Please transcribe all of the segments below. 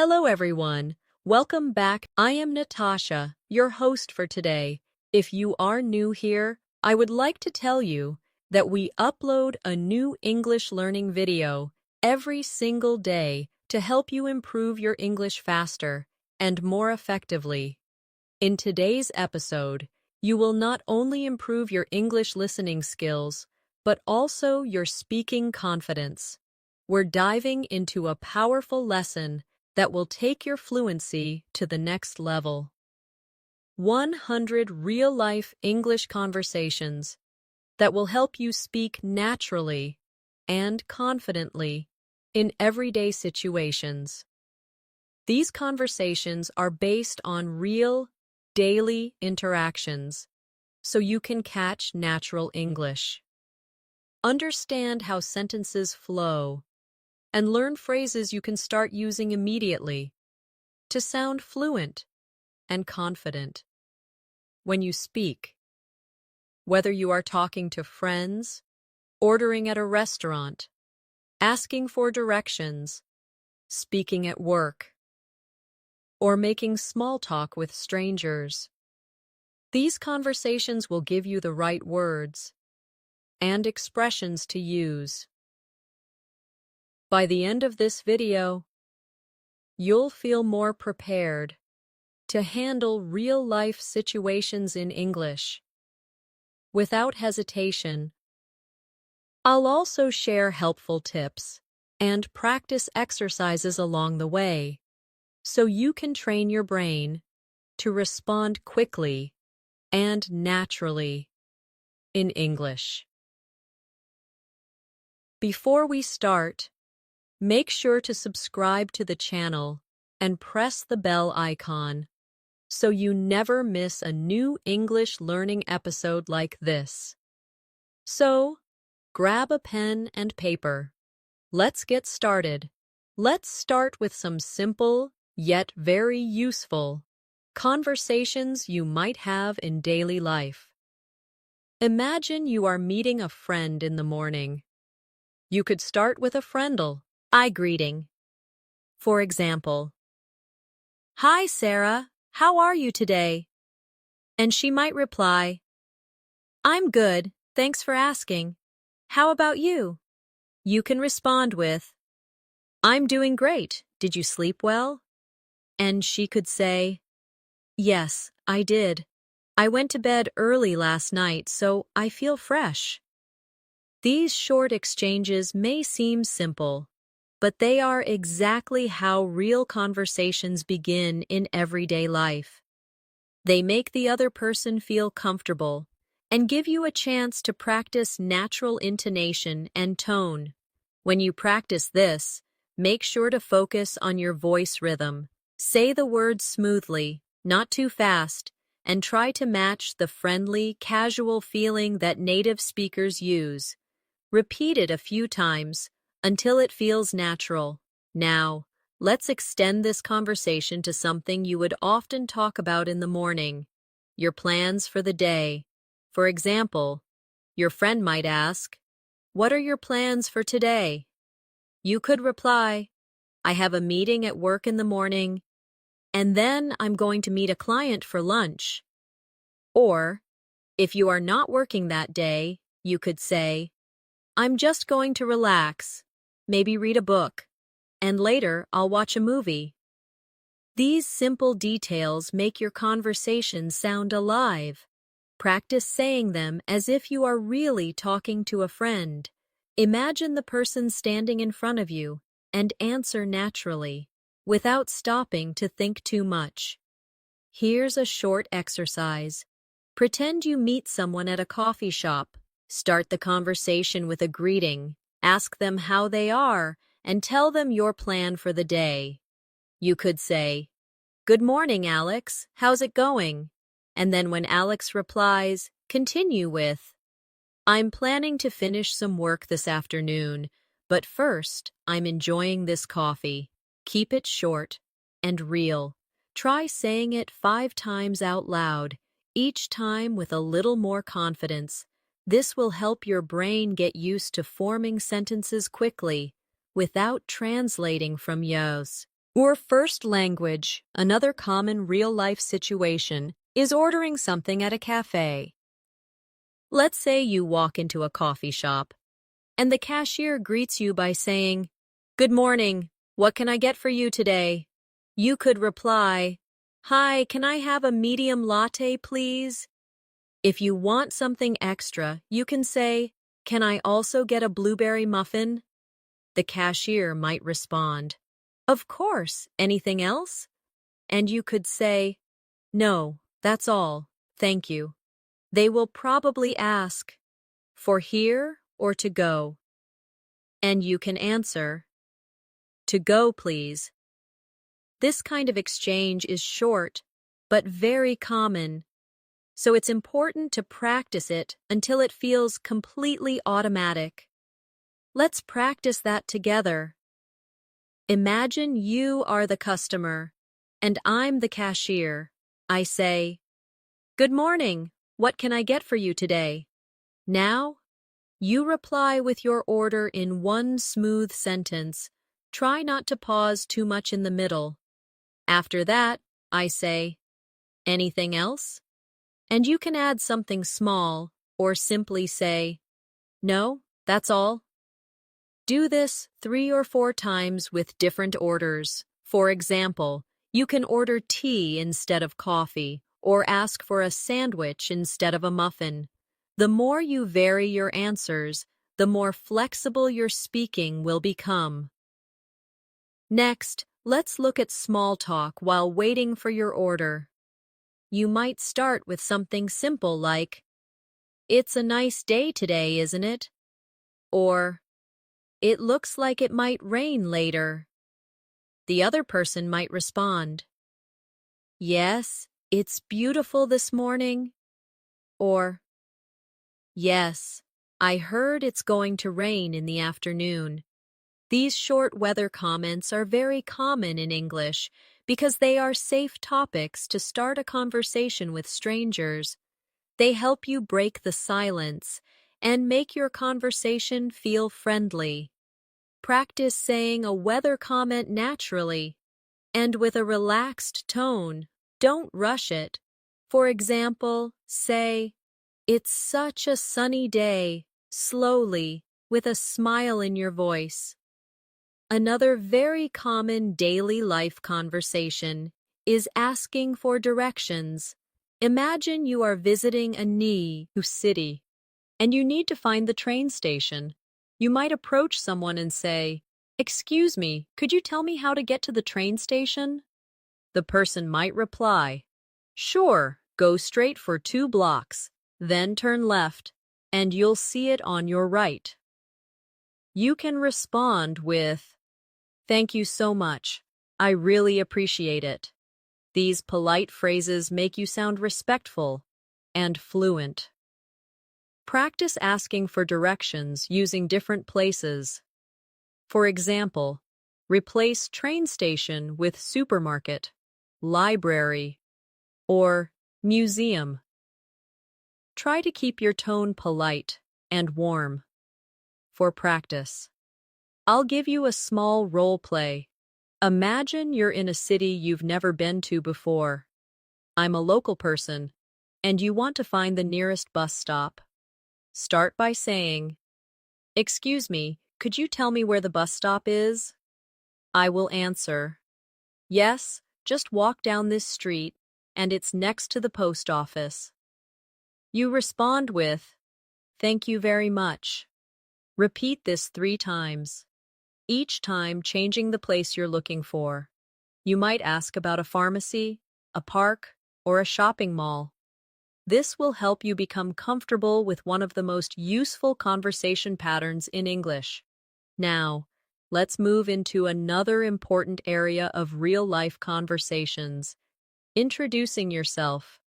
Hello everyone. Welcome back. I am Natasha, your host for today. If you are new here, I would like to tell you that we upload a new English learning video every single day to help you improve your English faster and more effectively. In today's episode, you will not only improve your English listening skills, but also your speaking confidence. We're diving into a powerful lesson that will take your fluency to the next level. 100 real-life English conversations that will help you speak naturally and confidently in everyday situations. These conversations are based on real, daily interactions, so you can catch natural English. Understand how sentences flow and learn phrases you can start using immediately to sound fluent and confident when you speak. Whether you are talking to friends, ordering at a restaurant, asking for directions, speaking at work, or making small talk with strangers, these conversations will give you the right words and expressions to use. By the end of this video, you'll feel more prepared to handle real-life situations in English without hesitation. I'll also share helpful tips and practice exercises along the way so you can train your brain to respond quickly and naturally in English. Before we start, make sure to subscribe to the channel and press the bell icon so you never miss a new English learning episode like this. So, grab a pen and paper. Let's get started. Let's start with some simple, yet very useful, conversations you might have in daily life. Imagine you are meeting a friend in the morning. You could start with a friendly I greeting. For example, "Hi, Sarah. How are you today?" And she might reply, "I'm good. Thanks for asking. How about you?" You can respond with, "I'm doing great. Did you sleep well?" And she could say, "Yes, I did. I went to bed early last night, so I feel fresh." These short exchanges may seem simple, but they are exactly how real conversations begin in everyday life. They make the other person feel comfortable and give you a chance to practice natural intonation and tone. When you practice this, make sure to focus on your voice rhythm. Say the words smoothly, not too fast, and try to match the friendly, casual feeling that native speakers use. Repeat it a few times until it feels natural. Now, let's extend this conversation to something you would often talk about in the morning, your plans for the day. For example, your friend might ask, "What are your plans for today?" You could reply, "I have a meeting at work in the morning, and then I'm going to meet a client for lunch." Or, if you are not working that day, you could say, "I'm just going to relax, maybe read a book, and later I'll watch a movie." These simple details make your conversation sound alive. Practice saying them as if you are really talking to a friend. Imagine the person standing in front of you and answer naturally, without stopping to think too much. Here's a short exercise. Pretend you meet someone at a coffee shop. Start the conversation with a greeting. Ask them how they are and tell them your plan for the day. You could say, "Good morning, Alex. How's it going?" And then when Alex replies, continue with, "I'm planning to finish some work this afternoon, but first, I'm enjoying this coffee." Keep it short and real. Try saying it 5 times out loud, each time with a little more confidence. This will help your brain get used to forming sentences quickly without translating from yours. Or first language, another common real-life situation, is ordering something at a cafe. Let's say you walk into a coffee shop, and the cashier greets you by saying, "Good morning, what can I get for you today?" You could reply, "Hi, can I have a medium latte, please?" If you want something extra, you can say, "Can I also get a blueberry muffin?" The cashier might respond, "Of course, anything else?" And you could say, "No, that's all, thank you." They will probably ask, "For here or to go?" And you can answer, "To go, please." This kind of exchange is short, but very common, so it's important to practice it until it feels completely automatic. Let's practice that together. Imagine you are the customer, and I'm the cashier. I say, "Good morning, what can I get for you today?" Now, you reply with your order in one smooth sentence. Try not to pause too much in the middle. After that, I say, "Anything else?" And you can add something small, or simply say, "No, that's all." Do this 3 or 4 times with different orders. For example, you can order tea instead of coffee, or ask for a sandwich instead of a muffin. The more you vary your answers, the more flexible your speaking will become. Next, let's look at small talk while waiting for your order. You might start with something simple like, "It's a nice day today, isn't it?" Or, "It looks like it might rain later." The other person might respond, "Yes, it's beautiful this morning." Or, "Yes, I heard it's going to rain in the afternoon." These short weather comments are very common in English because they are safe topics to start a conversation with strangers. They help you break the silence and make your conversation feel friendly. Practice saying a weather comment naturally and with a relaxed tone. Don't rush it. For example, say, "It's such a sunny day," slowly, with a smile in your voice. Another very common daily life conversation is asking for directions. Imagine you are visiting a new city and you need to find the train station. You might approach someone and say, "Excuse me, could you tell me how to get to the train station?" The person might reply, "Sure, go straight for 2 blocks, then turn left, and you'll see it on your right." You can respond with, "Thank you so much. I really appreciate it." These polite phrases make you sound respectful and fluent. Practice asking for directions using different places. For example, replace train station with supermarket, library, or museum. Try to keep your tone polite and warm. For practice, I'll give you a small role play. Imagine you're in a city you've never been to before. I'm a local person, and you want to find the nearest bus stop. Start by saying, "Excuse me, could you tell me where the bus stop is?" I will answer, "Yes, just walk down this street, and it's next to the post office." You respond with, "Thank you very much." Repeat this 3 times, each time changing the place you're looking for. You might ask about a pharmacy, a park, or a shopping mall. This will help you become comfortable with one of the most useful conversation patterns in English. Now, let's move into another important area of real-life conversations. Introducing yourself.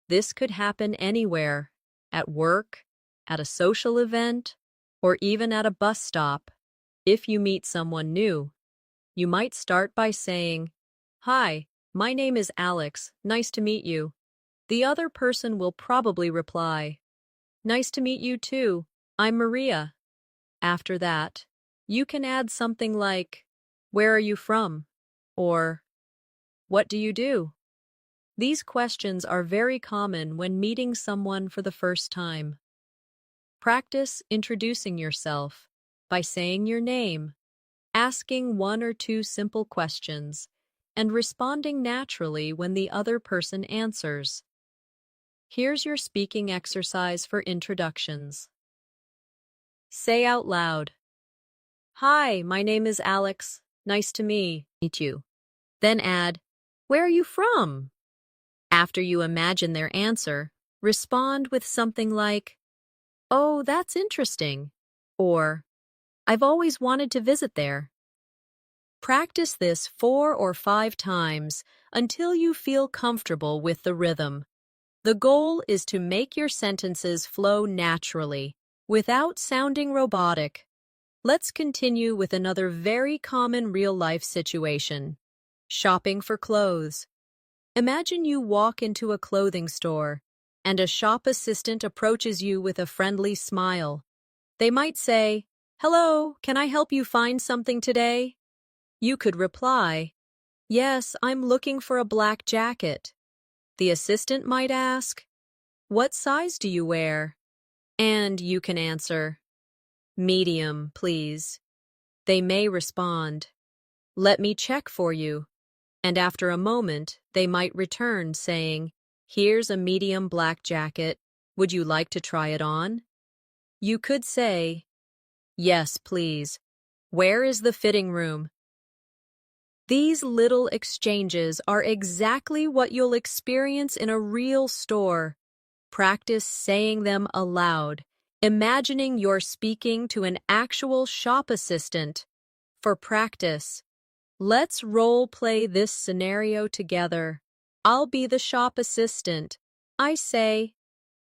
This could happen anywhere, at work, at a social event, or even at a bus stop. If you meet someone new, you might start by saying, "Hi, my name is Alex, nice to meet you." The other person will probably reply, "Nice to meet you too, I'm Maria." After that, you can add something like, "Where are you from?" Or, what do you do? These questions are very common when meeting someone for the first time. Practice introducing yourself by saying your name, asking one or two simple questions, and responding naturally when the other person answers. Here's your speaking exercise for introductions. Say out loud, "Hi, my name is Alex. Nice to meet you." Then add, "Where are you from?" After you imagine their answer, respond with something like, "Oh, that's interesting," or "I've always wanted to visit there." Practice this 4 or 5 times until you feel comfortable with the rhythm. The goal is to make your sentences flow naturally, without sounding robotic. Let's continue with another very common real-life situation. Shopping for clothes. Imagine you walk into a clothing store, and a shop assistant approaches you with a friendly smile. They might say, "Hello, can I help you find something today?" You could reply, "Yes, I'm looking for a black jacket." The assistant might ask, "What size do you wear?" And you can answer, "Medium, please." They may respond, "Let me check for you." And after a moment, they might return saying, "Here's a medium black jacket. Would you like to try it on?" You could say, "Yes, please. Where is the fitting room?" These little exchanges are exactly what you'll experience in a real store. Practice saying them aloud, imagining you're speaking to an actual shop assistant. For practice, let's role-play this scenario together. I'll be the shop assistant. I say,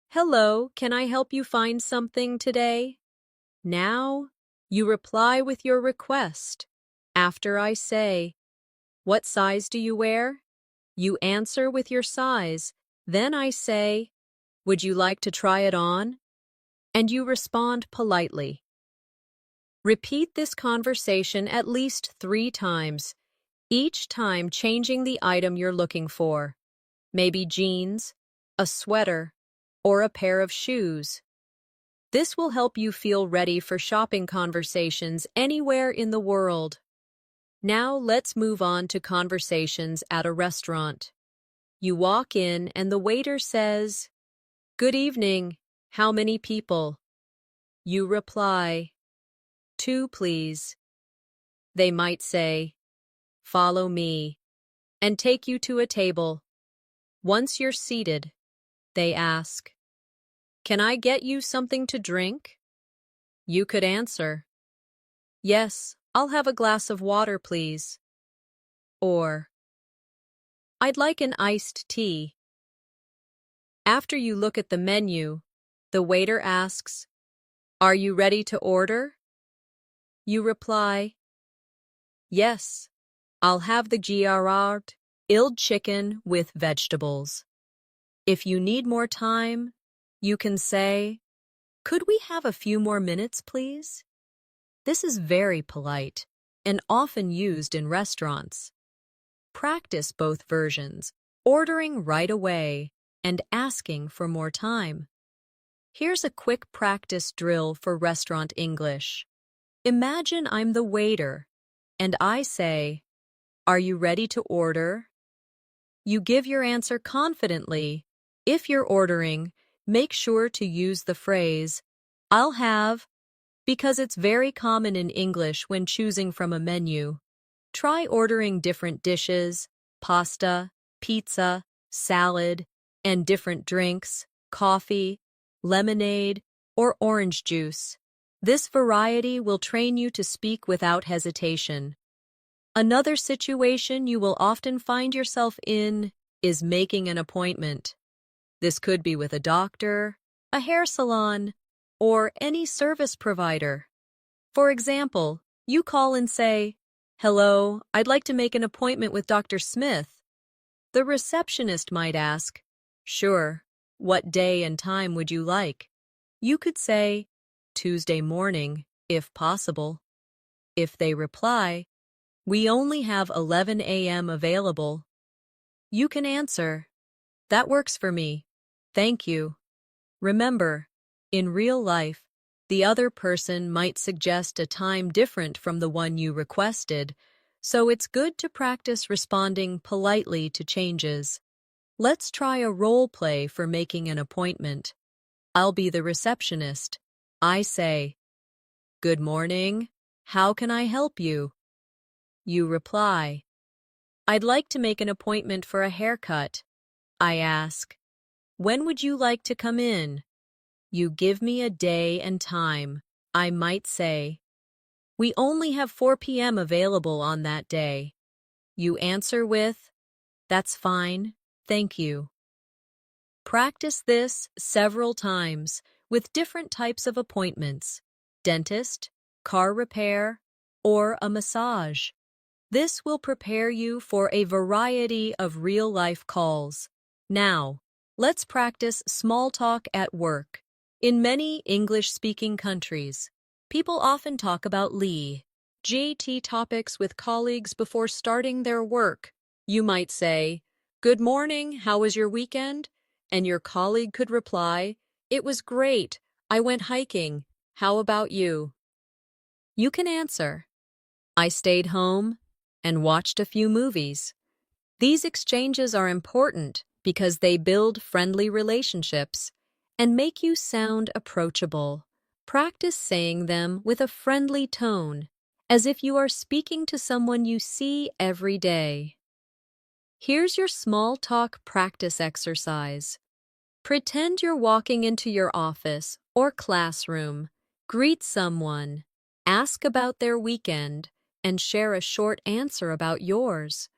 "Hello, can I help you find something today?" Now, you reply with your request. After I say, "What size do you wear?" You answer with your size. Then I say, "Would you like to try it on?" And you respond politely. Repeat this conversation at least 3 times, each time changing the item you're looking for. Maybe jeans, a sweater, or a pair of shoes. This will help you feel ready for shopping conversations anywhere in the world. Now let's move on to conversations at a restaurant. You walk in and the waiter says, "Good evening. How many people?" You reply, "2, please." They might say, "Follow me," and take you to a table. Once you're seated, they ask, "Can I get you something to drink?" You could answer, "Yes, I'll have a glass of water, please." Or, "I'd like an iced tea." After you look at the menu, the waiter asks, "Are you ready to order?" You reply, "Yes, I'll have the grilled chicken with vegetables." If you need more time, you can say, "Could we have a few more minutes, please?" This is very polite and often used in restaurants. Practice both versions, ordering right away and asking for more time. Here's a quick practice drill for restaurant English. Imagine I'm the waiter, and I say, "Are you ready to order?" You give your answer confidently. If you're ordering, make sure to use the phrase, "I'll have," because it's very common in English when choosing from a menu. Try ordering different dishes, pasta, pizza, salad, and different drinks, coffee, lemonade, or orange juice. This variety will train you to speak without hesitation. Another situation you will often find yourself in is making an appointment. This could be with a doctor, a hair salon, or any service provider. For example, you call and say, "Hello, I'd like to make an appointment with Dr. Smith." The receptionist might ask, "Sure, what day and time would you like?" You could say, "Tuesday morning, if possible." If they reply, We only have 11 a.m. available. You can answer, "That works for me. Thank you." Remember, in real life, the other person might suggest a time different from the one you requested, so it's good to practice responding politely to changes. Let's try a role play for making an appointment. I'll be the receptionist. I say, "Good morning. How can I help you?" You reply, "I'd like to make an appointment for a haircut." I ask, "When would you like to come in?" You give me a day and time. I might say, "We only have 4 p.m. available on that day." You answer with, "That's fine. Thank you." Practice this several times with different types of appointments: dentist, car repair, or a massage. This will prepare you for a variety of real-life calls. Now, let's practice small talk at work. In many English-speaking countries, people often talk about GT topics with colleagues before starting their work. You might say, "Good morning, how was your weekend?" And your colleague could reply, "It was great. I went hiking. How about you?" You can answer, "I stayed home and watched a few movies." These exchanges are important because they build friendly relationships and make you sound approachable. Practice saying them with a friendly tone, as if you are speaking to someone you see every day. Here's your small talk practice exercise. Pretend you're walking into your office or classroom. Greet someone, ask about their weekend, and share a short answer about yours.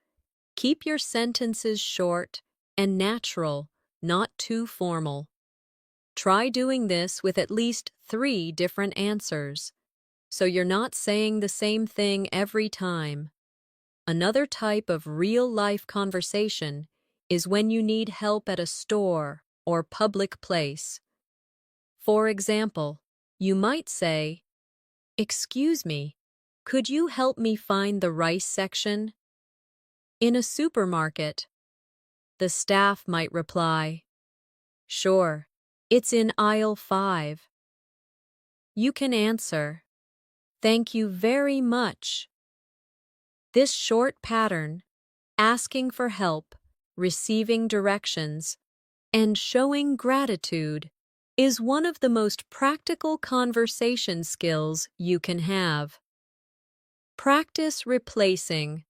Keep your sentences short and natural, not too formal. Try doing this with at least 3 different answers, so you're not saying the same thing every time. Another type of real-life conversation is when you need help at a store or public place. For example, you might say, "Excuse me, could you help me find the rice section?" In a supermarket, the staff might reply, "Sure, it's in aisle 5. You can answer, "Thank you very much." This short pattern, asking for help, receiving directions, and showing gratitude, is one of the most practical conversation skills you can have. Practice replacing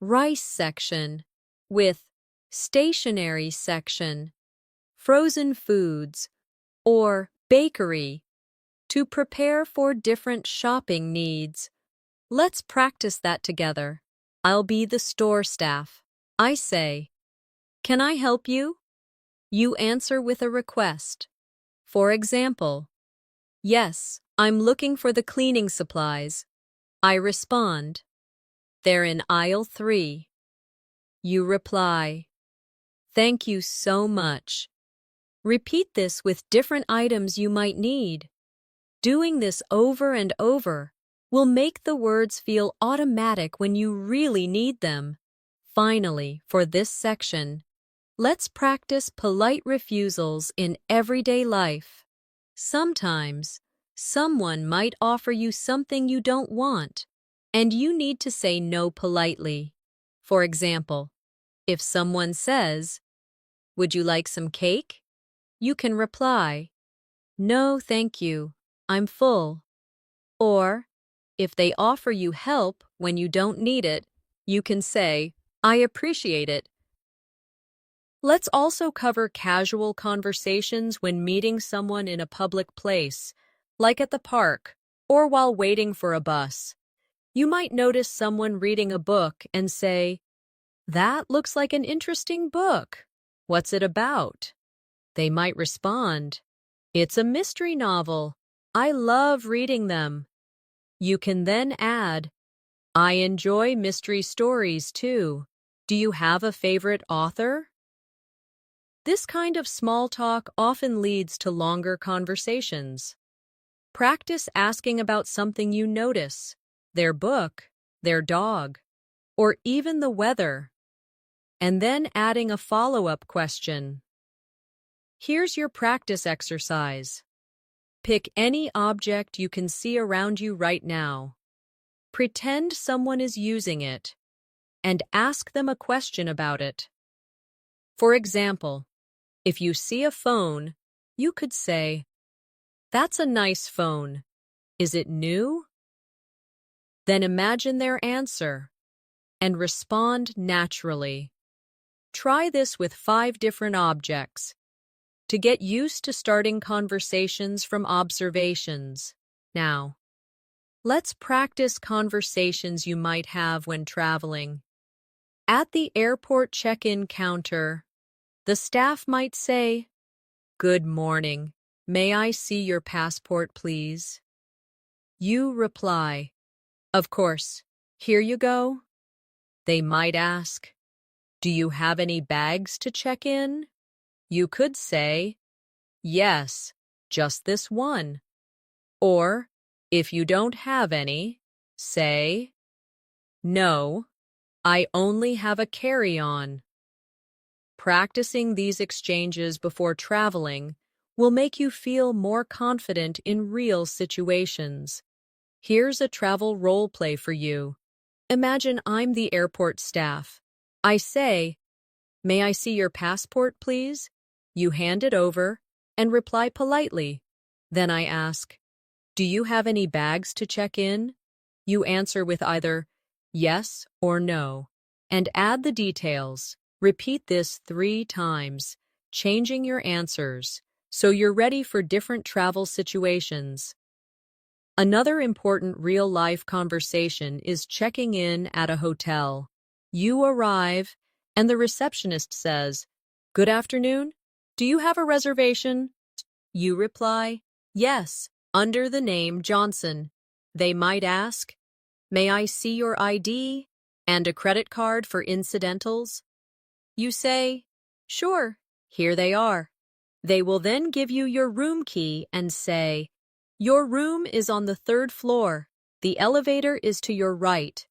rice section with stationery section, frozen foods, or bakery to prepare for different shopping needs. Let's practice that together. I'll be the store staff. I say, "Can I help you?" You answer with a request. For example, "Yes, I'm looking for the cleaning supplies." I respond, "They're in aisle 3. You reply, "Thank you so much." Repeat this with different items you might need. Doing this over and over will make the words feel automatic when you really need them. Finally, for this section, let's practice polite refusals in everyday life. Sometimes, someone might offer you something you don't want, and you need to say no politely. For example, if someone says, "Would you like some cake?" you can reply, "No, thank you. I'm full." Or, if they offer you help when you don't need it, you can say, "I appreciate it." Let's also cover casual conversations when meeting someone in a public place, like at the park or while waiting for a bus. You might notice someone reading a book and say, "That looks like an interesting book. What's it about?" They might respond, "It's a mystery novel. I love reading them." You can then add, "I enjoy mystery stories too. Do you have a favorite author?" This kind of small talk often leads to longer conversations. Practice asking about something you notice: their book, their dog, or even the weather, and then adding a follow-up question. Here's your practice exercise. Pick any object you can see around you right now. Pretend someone is using it, and ask them a question about it. For example, if you see a phone, you could say, "That's a nice phone. Is it new?" Then imagine their answer and respond naturally. Try this with 5 different objects to get used to starting conversations from observations. Now, let's practice conversations you might have when traveling. At the airport check-in counter, the staff might say, "Good morning. May I see your passport, please?" You reply, "Of course. Here you go." They might ask, "Do you have any bags to check in?" You could say, "Yes, just this one." Or, if you don't have any, say, "No, I only have a carry-on." Practicing these exchanges before traveling will make you feel more confident in real situations. Here's a travel role play for you. Imagine I'm the airport staff. I say, "May I see your passport, please?" You hand it over and reply politely. Then I ask, "Do you have any bags to check in?" You answer with either yes or no, and add the details. Repeat this 3 times, changing your answers, so you're ready for different travel situations. Another important real-life conversation is checking in at a hotel. You arrive, and the receptionist says, "Good afternoon. Do you have a reservation?" You reply, "Yes, under the name Johnson." They might ask, "May I see your ID and a credit card for incidentals?" You say, "Sure, here they are." They will then give you your room key and say, "Your room is on the 3rd floor. The elevator is to your right."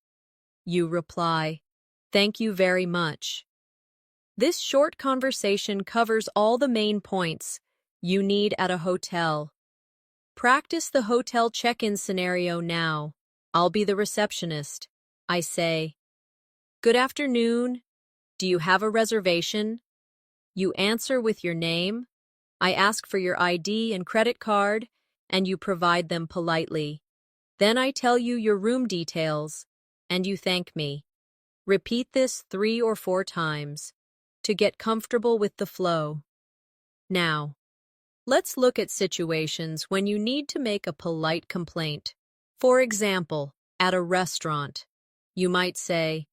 You reply, "Thank you very much." This short conversation covers all the main points you need at a hotel. Practice the hotel check-in scenario now. I'll be the receptionist. I say, "Good afternoon. Do you have a reservation?" You answer with your name. I ask for your ID and credit card, and you provide them politely. Then I tell you your room details, and you thank me. Repeat this 3 or 4 times to get comfortable with the flow. Now, let's look at situations when you need to make a polite complaint. For example, at a restaurant, you might say,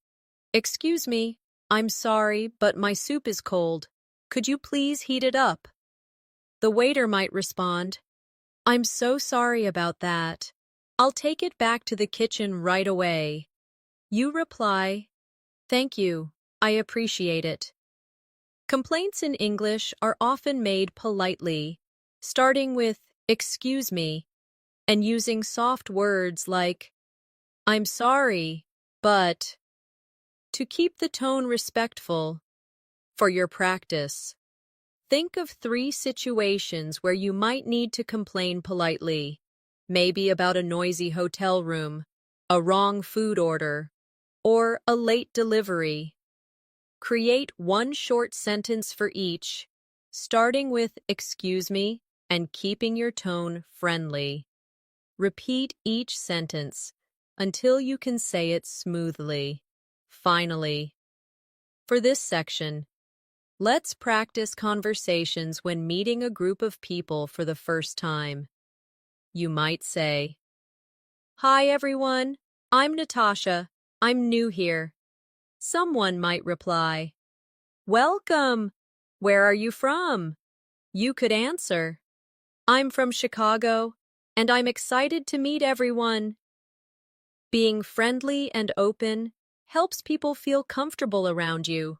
"Excuse me, I'm sorry, but my soup is cold. Could you please heat it up?" The waiter might respond, "I'm so sorry about that. I'll take it back to the kitchen right away." You reply, "Thank you, I appreciate it." Complaints in English are often made politely, starting with "excuse me" and using soft words like "I'm sorry, but" to keep the tone respectful. For your practice, think of 3 situations where you might need to complain politely, maybe about a noisy hotel room, a wrong food order, or a late delivery. Create 1 short sentence for each, starting with "excuse me" and keeping your tone friendly. Repeat each sentence until you can say it smoothly. Finally, for this section, let's practice conversations when meeting a group of people for the first time. You might say, "Hi everyone, I'm Natasha. I'm new here." Someone might reply, "Welcome. Where are you from?" You could answer, "I'm from Chicago, and I'm excited to meet everyone." Being friendly and open helps people feel comfortable around you.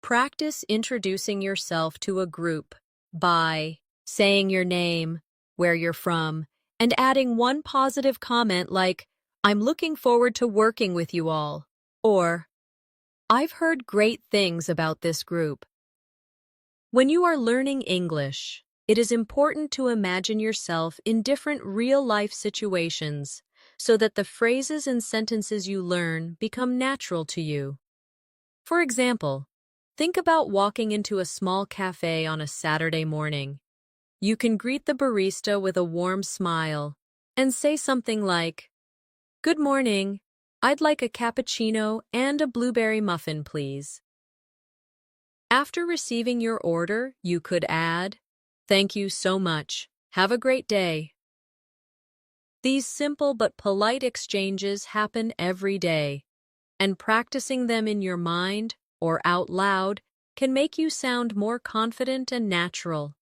Practice introducing yourself to a group by saying your name, where you're from, and adding 1 positive comment like, "I'm looking forward to working with you all," or I've heard great things about this group. When you are learning English, it is important to imagine yourself in different real-life situations so that the phrases and sentences you learn become natural to you. For example, think about walking into a small cafe on a Saturday morning. You can greet the barista with a warm smile and say something like, "Good morning. I'd like a cappuccino and a blueberry muffin, please." After receiving your order, you could add, "Thank you so much. Have a great day." These simple but polite exchanges happen every day, and practicing them in your mind or out loud can make you sound more confident and natural.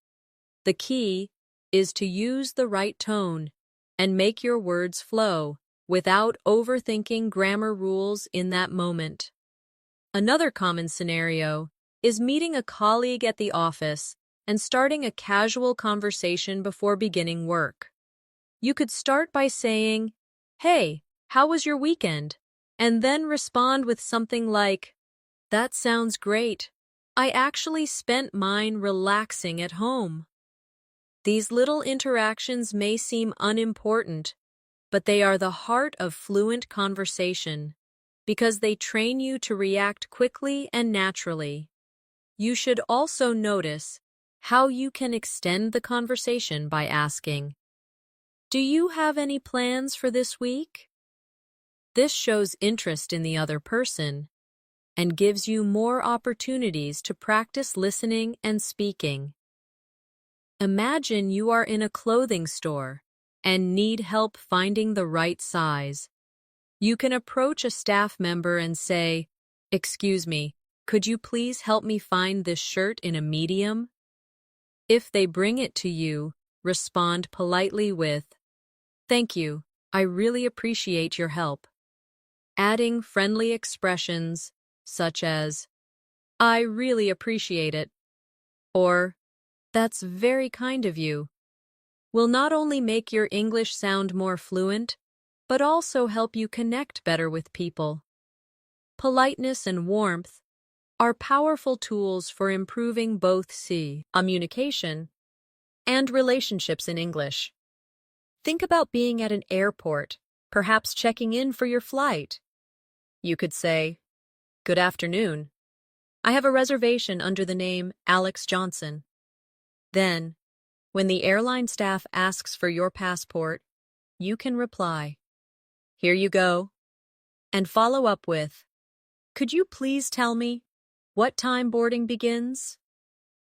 The key is to use the right tone and make your words flow without overthinking grammar rules in that moment. Another common scenario is meeting a colleague at the office and starting a casual conversation before beginning work. You could start by saying, "Hey, how was your weekend?" and then respond with something like, "That sounds great. I actually spent mine relaxing at home." These little interactions may seem unimportant, but they are the heart of fluent conversation because they train you to react quickly and naturally. You should also notice how you can extend the conversation by asking, "Do you have any plans for this week?" This shows interest in the other person and gives you more opportunities to practice listening and speaking. Imagine you are in a clothing store and need help finding the right size. You can approach a staff member and say, "Excuse me, could you please help me find this shirt in a medium?" If they bring it to you, respond politely with, "Thank you, I really appreciate your help." Adding friendly expressions such as, "I really appreciate it," or "That's very kind of you," will not only make your English sound more fluent, but also help you connect better with people. Politeness and warmth are powerful tools for improving both communication and relationships in English. Think about being at an airport, perhaps checking in for your flight. You could say, "Good afternoon. I have a reservation under the name Alex Johnson." Then, when the airline staff asks for your passport, you can reply, "Here you go," and follow up with, "Could you please tell me what time boarding begins?"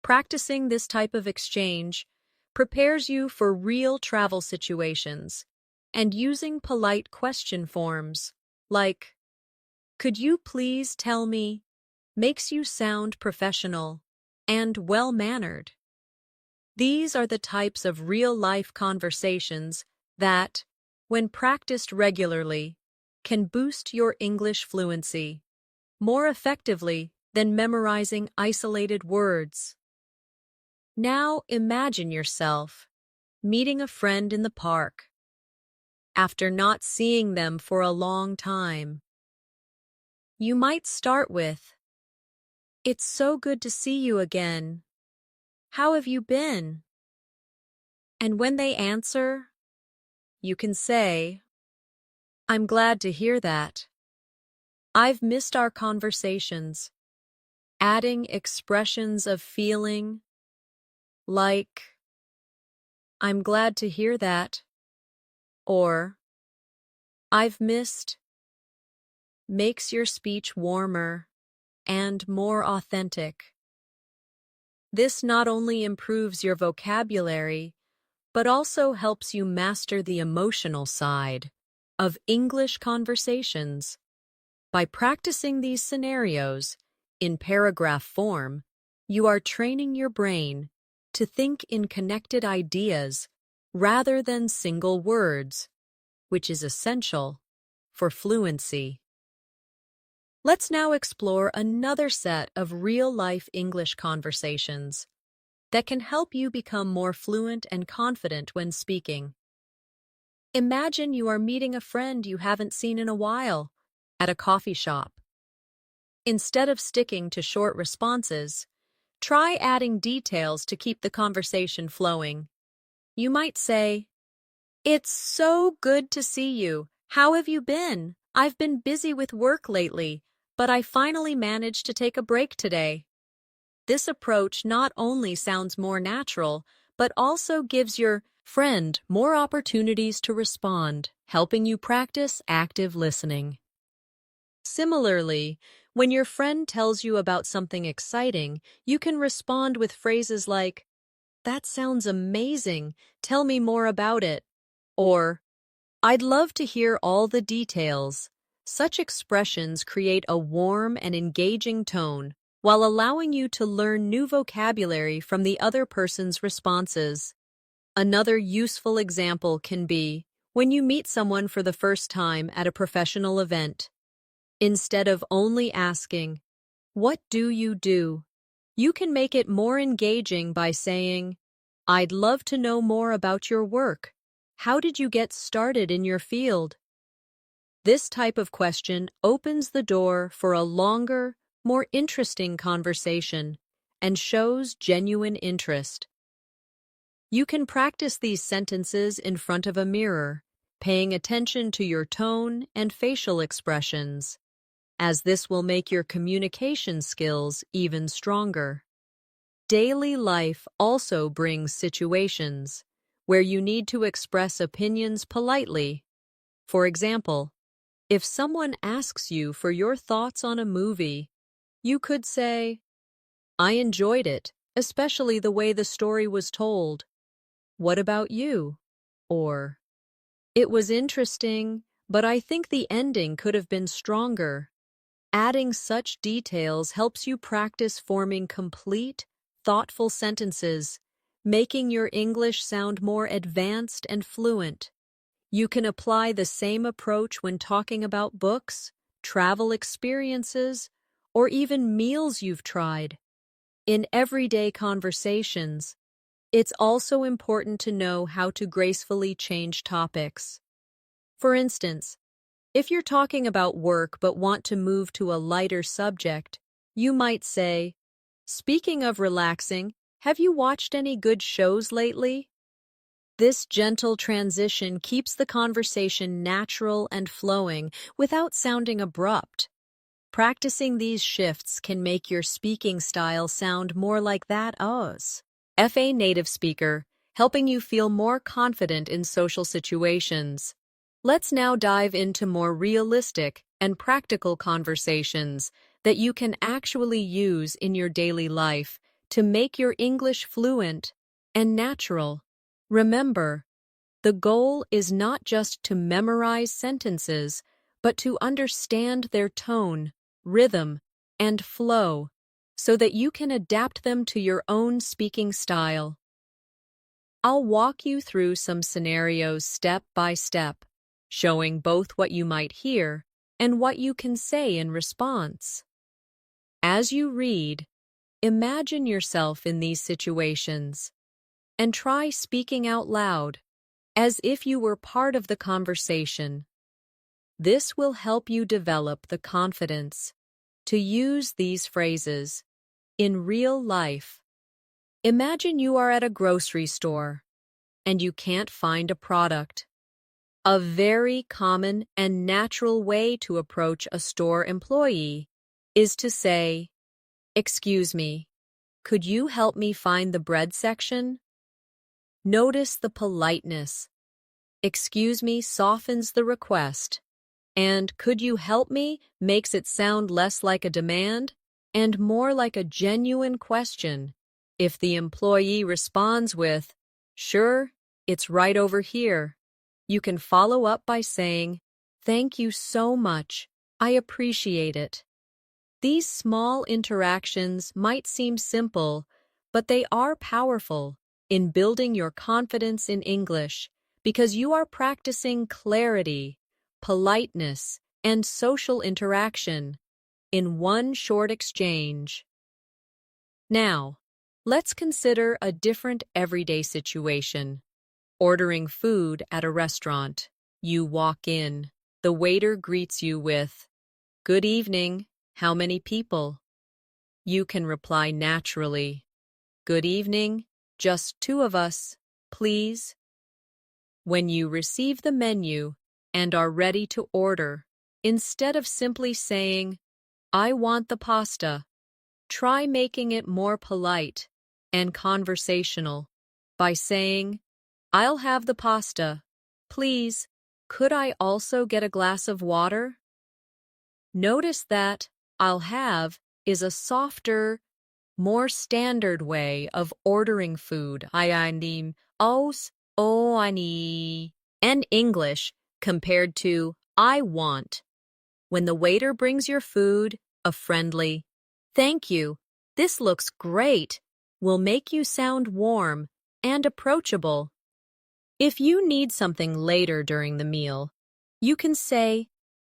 Practicing this type of exchange prepares you for real travel situations, and using polite question forms, like, "Could you please tell me," makes you sound professional and well-mannered. These are the types of real-life conversations that, when practiced regularly, can boost your English fluency more effectively than memorizing isolated words. Now imagine yourself meeting a friend in the park after not seeing them for a long time. You might start with, "It's so good to see you again. How have you been?" And when they answer, you can say, "I'm glad to hear that. I've missed our conversations," adding expressions of feeling like, "I'm glad to hear that," or "I've missed," makes your speech warmer and more authentic. This not only improves your vocabulary, but also helps you master the emotional side of English conversations. By practicing these scenarios in paragraph form, you are training your brain to think in connected ideas rather than single words, which is essential for fluency. Let's now explore another set of real-life English conversations that can help you become more fluent and confident when speaking. Imagine you are meeting a friend you haven't seen in a while at a coffee shop. Instead of sticking to short responses, try adding details to keep the conversation flowing. You might say, "It's so good to see you. How have you been? I've been busy with work lately, but I finally managed to take a break today." This approach not only sounds more natural, but also gives your friend more opportunities to respond, helping you practice active listening. Similarly, when your friend tells you about something exciting, you can respond with phrases like, "That sounds amazing. Tell me more about it." Or, "I'd love to hear all the details." Such expressions create a warm and engaging tone while allowing you to learn new vocabulary from the other person's responses. Another useful example can be when you meet someone for the first time at a professional event. Instead of only asking, "What do you do?" you can make it more engaging by saying, "I'd love to know more about your work. How did you get started in your field?" This type of question opens the door for a longer, more interesting conversation and shows genuine interest. You can practice these sentences in front of a mirror, paying attention to your tone and facial expressions, as this will make your communication skills even stronger. Daily life also brings situations where you need to express opinions politely. For example, if someone asks you for your thoughts on a movie, you could say, "I enjoyed it, especially the way the story was told. What about you?" Or, "It was interesting, but I think the ending could have been stronger." Adding such details helps you practice forming complete, thoughtful sentences, making your English sound more advanced and fluent. You can apply the same approach when talking about books, travel experiences, or even meals you've tried. In everyday conversations, it's also important to know how to gracefully change topics. For instance, if you're talking about work but want to move to a lighter subject, you might say, "Speaking of relaxing, have you watched any good shows lately?" This gentle transition keeps the conversation natural and flowing without sounding abrupt. Practicing these shifts can make your speaking style sound more like that of a native speaker, helping you feel more confident in social situations. Let's now dive into more realistic and practical conversations that you can actually use in your daily life to make your English fluent and natural. Remember, the goal is not just to memorize sentences, but to understand their tone, rhythm, and flow so that you can adapt them to your own speaking style. I'll walk you through some scenarios step by step, showing both what you might hear and what you can say in response. As you read, imagine yourself in these situations and try speaking out loud, as if you were part of the conversation. This will help you develop the confidence to use these phrases in real life. Imagine you are at a grocery store and you can't find a product. A very common and natural way to approach a store employee is to say, "Excuse me, could you help me find the bread section?" Notice the politeness. "Excuse me" softens the request, and "could you help me" makes it sound less like a demand and more like a genuine question. If the employee responds with, "Sure, it's right over here," you can follow up by saying, "Thank you so much. I appreciate it." These small interactions might seem simple, but they are powerful in building your confidence in English because you are practicing clarity, politeness, and social interaction in one short exchange. Now, let's consider a different everyday situation. Ordering food at a restaurant. You walk in. The waiter greets you with, "Good evening. How many people? You can reply naturally. Good evening, just two of us, please. When you receive the menu and are ready to order, instead of simply saying, I want the pasta, try making it more polite and conversational by saying, I'll have the pasta. Please, could I also get a glass of water? Notice that I'll have is a softer, more standard way of ordering food. I need os, oh, I need, and English compared to I want. When the waiter brings your food, a friendly, thank you, this looks great, will make you sound warm and approachable. If you need something later during the meal, you can say,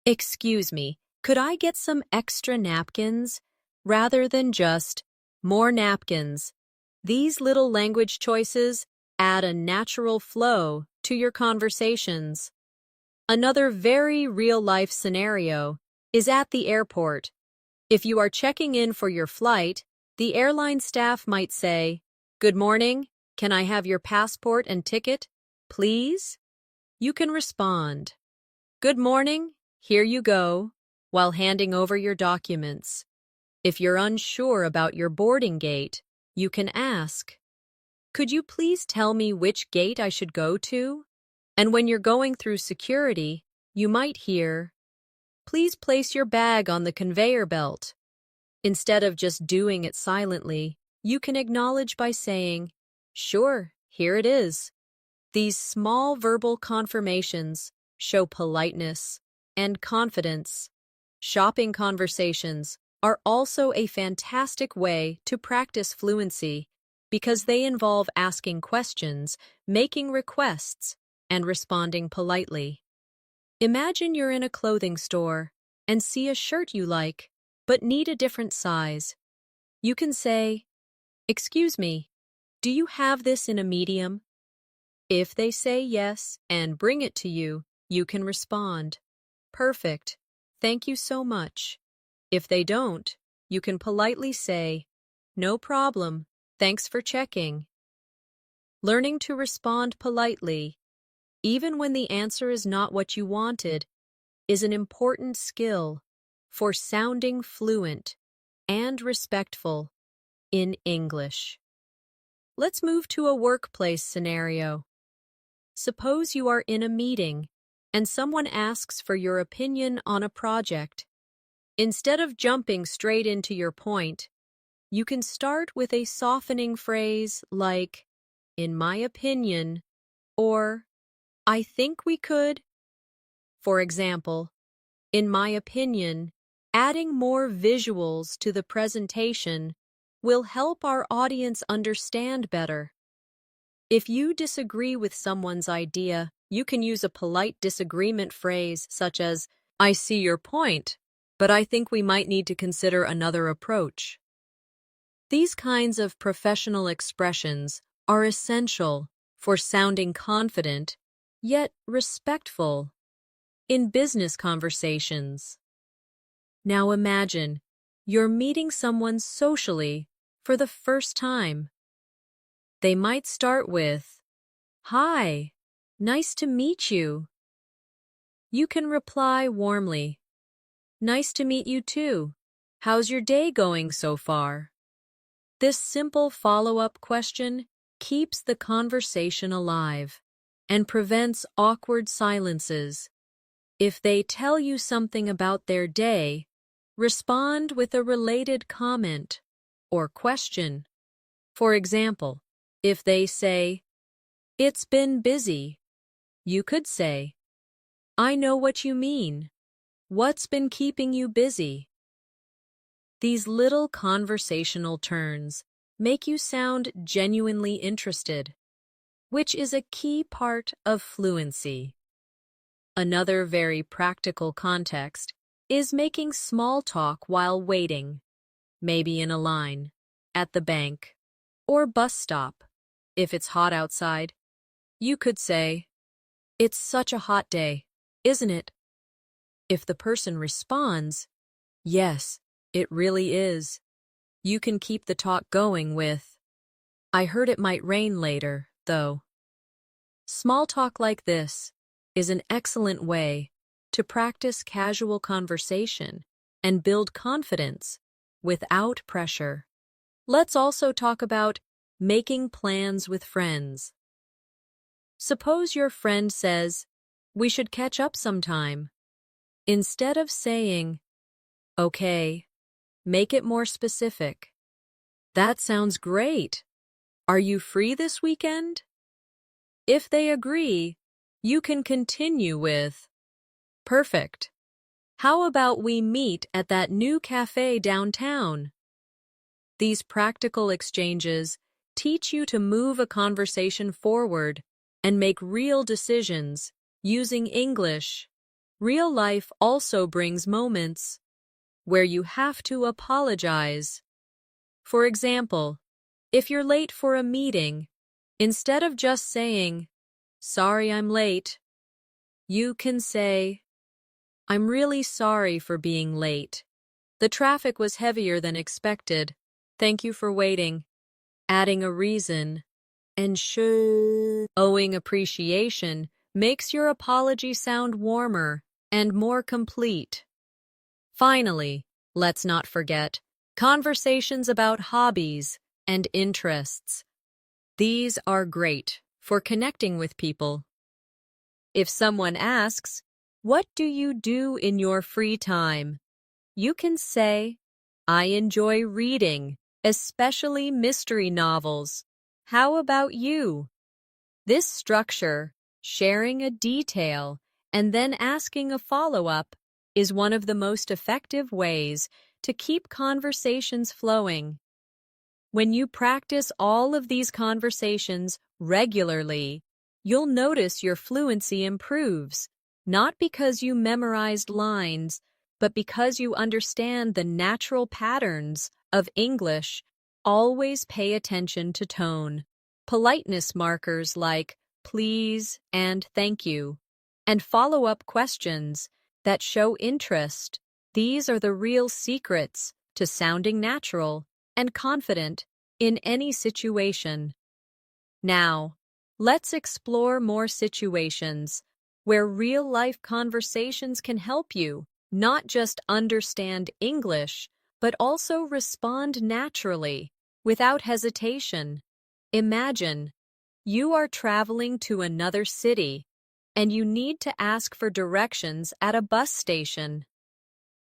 excuse me, could I get some extra napkins? Rather than just, more napkins. These little language choices add a natural flow to your conversations. Another very real-life scenario is at the airport. If you are checking in for your flight, the airline staff might say, Good morning, can I have your passport and ticket, please? You can respond, Good morning, here you go, while handing over your documents. If you're unsure about your boarding gate, you can ask, Could you please tell me which gate I should go to? And when you're going through security, you might hear, Please place your bag on the conveyor belt. Instead of just doing it silently, you can acknowledge by saying, Sure, here it is. These small verbal confirmations show politeness and confidence. Shopping conversations are also a fantastic way to practice fluency because they involve asking questions, making requests, and responding politely. Imagine you're in a clothing store and see a shirt you like, but need a different size. You can say, Excuse me, do you have this in a medium? If they say yes and bring it to you, you can respond, Perfect, thank you so much. If they don't, you can politely say, No problem, thanks for checking. Learning to respond politely, even when the answer is not what you wanted, is an important skill for sounding fluent and respectful in English. Let's move to a workplace scenario. Suppose you are in a meeting and someone asks for your opinion on a project. Instead of jumping straight into your point, you can start with a softening phrase like, in my opinion, or I think we could. For example, in my opinion, adding more visuals to the presentation will help our audience understand better. If you disagree with someone's idea, you can use a polite disagreement phrase such as, I see your point, but I think we might need to consider another approach. These kinds of professional expressions are essential for sounding confident, yet respectful, in business conversations. Now imagine you're meeting someone socially for the first time. They might start with, Hi, nice to meet you. You can reply warmly, Nice to meet you too. How's your day going so far? This simple follow-up question keeps the conversation alive and prevents awkward silences. If they tell you something about their day, respond with a related comment or question. For example, if they say, It's been busy, you could say, I know what you mean. What's been keeping you busy? These little conversational turns make you sound genuinely interested, which is a key part of fluency. Another very practical context is making small talk while waiting, maybe in a line, at the bank, or bus stop. If it's hot outside, you could say, It's such a hot day, isn't it? If the person responds, Yes, It really is. You can keep the talk going with, I heard it might rain later, though. Small talk like this is an excellent way to practice casual conversation and build confidence without pressure. Let's also talk about making plans with friends. Suppose your friend says, we should catch up sometime. Instead of saying, okay, make it more specific. That sounds great. Are you free this weekend? If they agree, you can continue with, perfect. How about we meet at that new cafe downtown? These practical exchanges teach you to move a conversation forward and make real decisions using English. Real life also brings moments where you have to apologize. For example, if you're late for a meeting, instead of just saying, sorry I'm late, you can say, I'm really sorry for being late. The traffic was heavier than expected. Thank you for waiting. Adding a reason and showing appreciation makes your apology sound warmer and more complete. Finally, let's not forget conversations about hobbies and interests. These are great for connecting with people. If someone asks, what do you do in your free time? You can say, I enjoy reading, especially mystery novels. How about you? This structure, sharing a detail, and then asking a follow-up, is one of the most effective ways to keep conversations flowing. When you practice all of these conversations regularly, you'll notice your fluency improves, not because you memorized lines, but because you understand the natural patterns of English. Always pay attention to tone, politeness markers like please and thank you, and follow-up questions that show interest. These are the real secrets to sounding natural and confident in any situation. Now, let's explore more situations where real-life conversations can help you not just understand English, but also respond naturally, without hesitation. Imagine you are traveling to another city and you need to ask for directions at a bus station.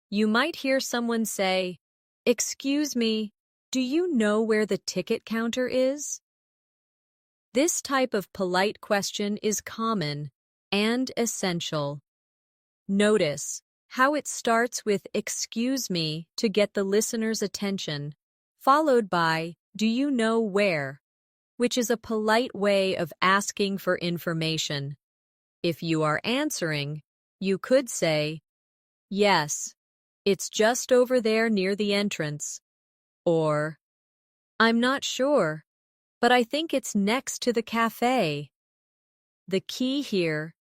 You might hear someone say, excuse me, do you know where the ticket counter is? This type of polite question is common and essential. Notice how it starts with excuse me to get the listener's attention, followed by do you know where, which is a polite way of asking for information. If you are answering, you could say, yes, it's just over there near the entrance, or I'm not sure, but I think it's next to the cafe. The key here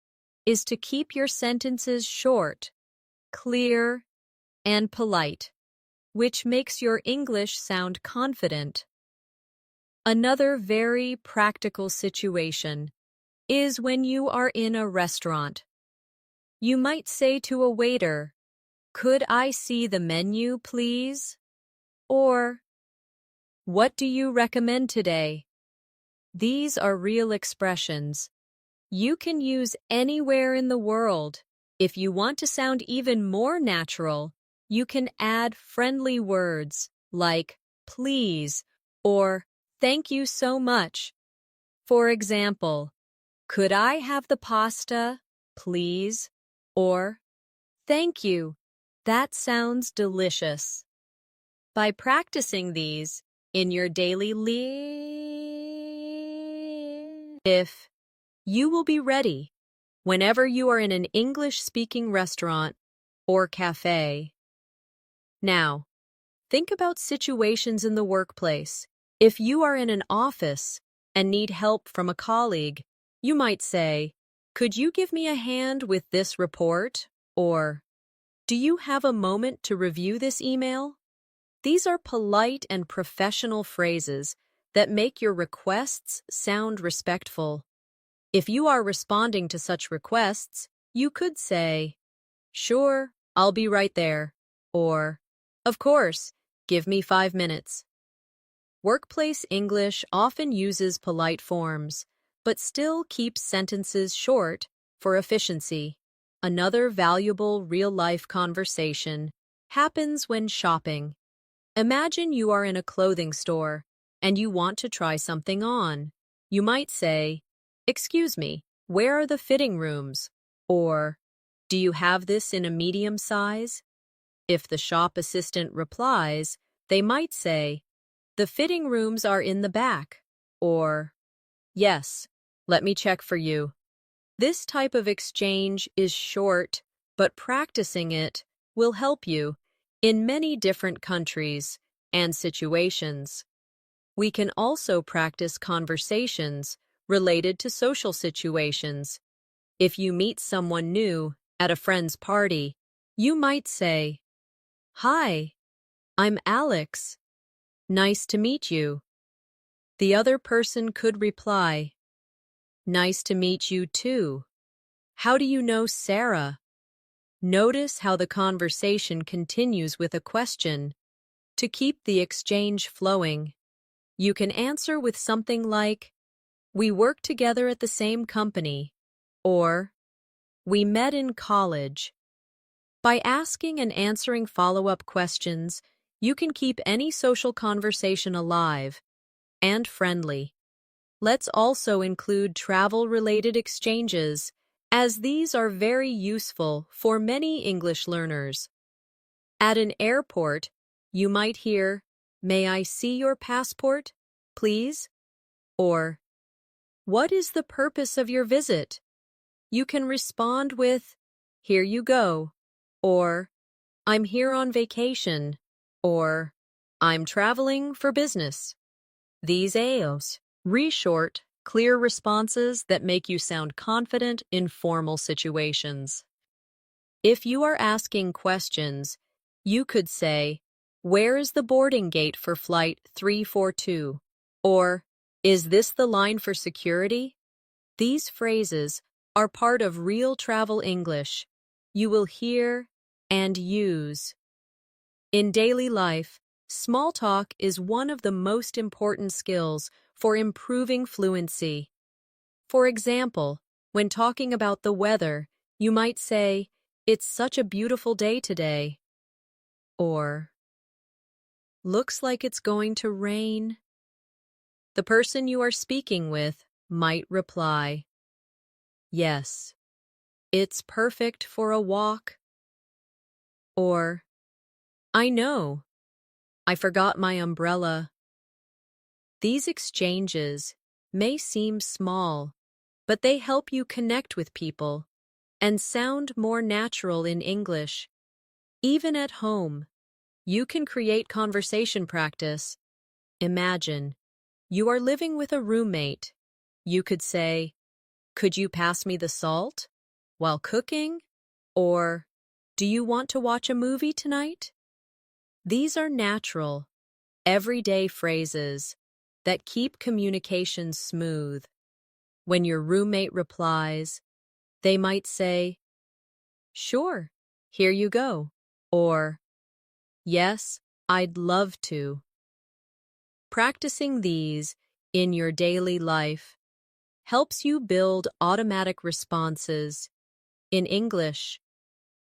is to keep your sentences short, clear, and polite, which makes your English sound confident. Another very practical situation is when you are in a restaurant. You might say to a waiter, could I see the menu, please? Or, what do you recommend today? These are real expressions you can use anywhere in the world. If you want to sound even more natural, you can add friendly words like please or thank you so much. For example, could I have the pasta, please? Or thank you. That sounds delicious. By practicing these in your daily life, you will be ready whenever you are in an English-speaking restaurant or cafe. Now, think about situations in the workplace. If you are in an office and need help from a colleague, you might say, could you give me a hand with this report? Or, do you have a moment to review this email? These are polite and professional phrases that make your requests sound respectful. If you are responding to such requests, you could say, "Sure, I'll be right there," or, "Of course, give me 5 minutes." Workplace English often uses polite forms, but still keeps sentences short for efficiency. Another valuable real-life conversation happens when shopping. Imagine you are in a clothing store and you want to try something on. You might say, "Excuse me, where are the fitting rooms?" Or, "Do you have this in a medium size?" If the shop assistant replies, they might say, "The fitting rooms are in the back," or, "Yes, let me check for you." This type of exchange is short, but practicing it will help you in many different countries and situations. We can also practice conversations related to social situations. If you meet someone new at a friend's party, you might say, "Hi, I'm Alex. Nice to meet you." The other person could reply, "Nice to meet you too. How do you know Sarah?" Notice how the conversation continues with a question. To keep the exchange flowing, you can answer with something like, "We work together at the same company," or "We met in college." By asking and answering follow-up questions, you can keep any social conversation alive and friendly. Let's also include travel-related exchanges, as these are very useful for many English learners. At an airport, you might hear, "May I see your passport, please?" Or, "What is the purpose of your visit?" You can respond with, "Here you go," or, "I'm here on vacation," or, "I'm traveling for business." These AOs re-short, clear responses that make you sound confident in formal situations. If you are asking questions, you could say, "Where is the boarding gate for flight 342?" Or, "Is this the line for security?" These phrases are part of real travel English you will hear and use. In daily life, small talk is one of the most important skills for improving fluency. For example, when talking about the weather, you might say, "It's such a beautiful day today." Or, "Looks like it's going to rain." The person you are speaking with might reply, "Yes, it's perfect for a walk." Or, "I know, I forgot my umbrella." These exchanges may seem small, but they help you connect with people and sound more natural in English. Even at home, you can create conversation practice. Imagine, you are living with a roommate. You could say, "Could you pass me the salt while cooking?" Or, "Do you want to watch a movie tonight?" These are natural, everyday phrases that keep communication smooth. When your roommate replies, they might say, "Sure, here you go," or, "Yes, I'd love to." Practicing these in your daily life helps you build automatic responses in English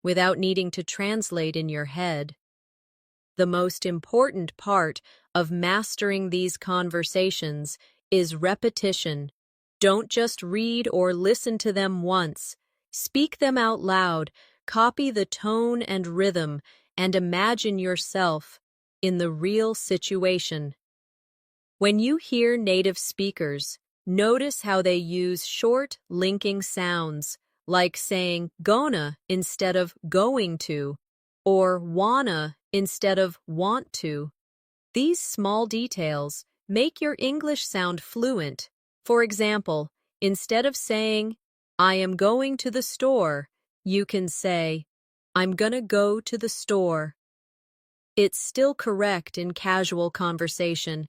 without needing to translate in your head. The most important part of mastering these conversations is repetition. Don't just read or listen to them once. Speak them out loud, copy the tone and rhythm, and imagine yourself in the real situation. When you hear native speakers, notice how they use short, linking sounds, like saying "gonna" instead of "going to," or "wanna" instead of "want to." These small details make your English sound fluent. For example, instead of saying, "I am going to the store," you can say, "I'm gonna go to the store." It's still correct in casual conversation,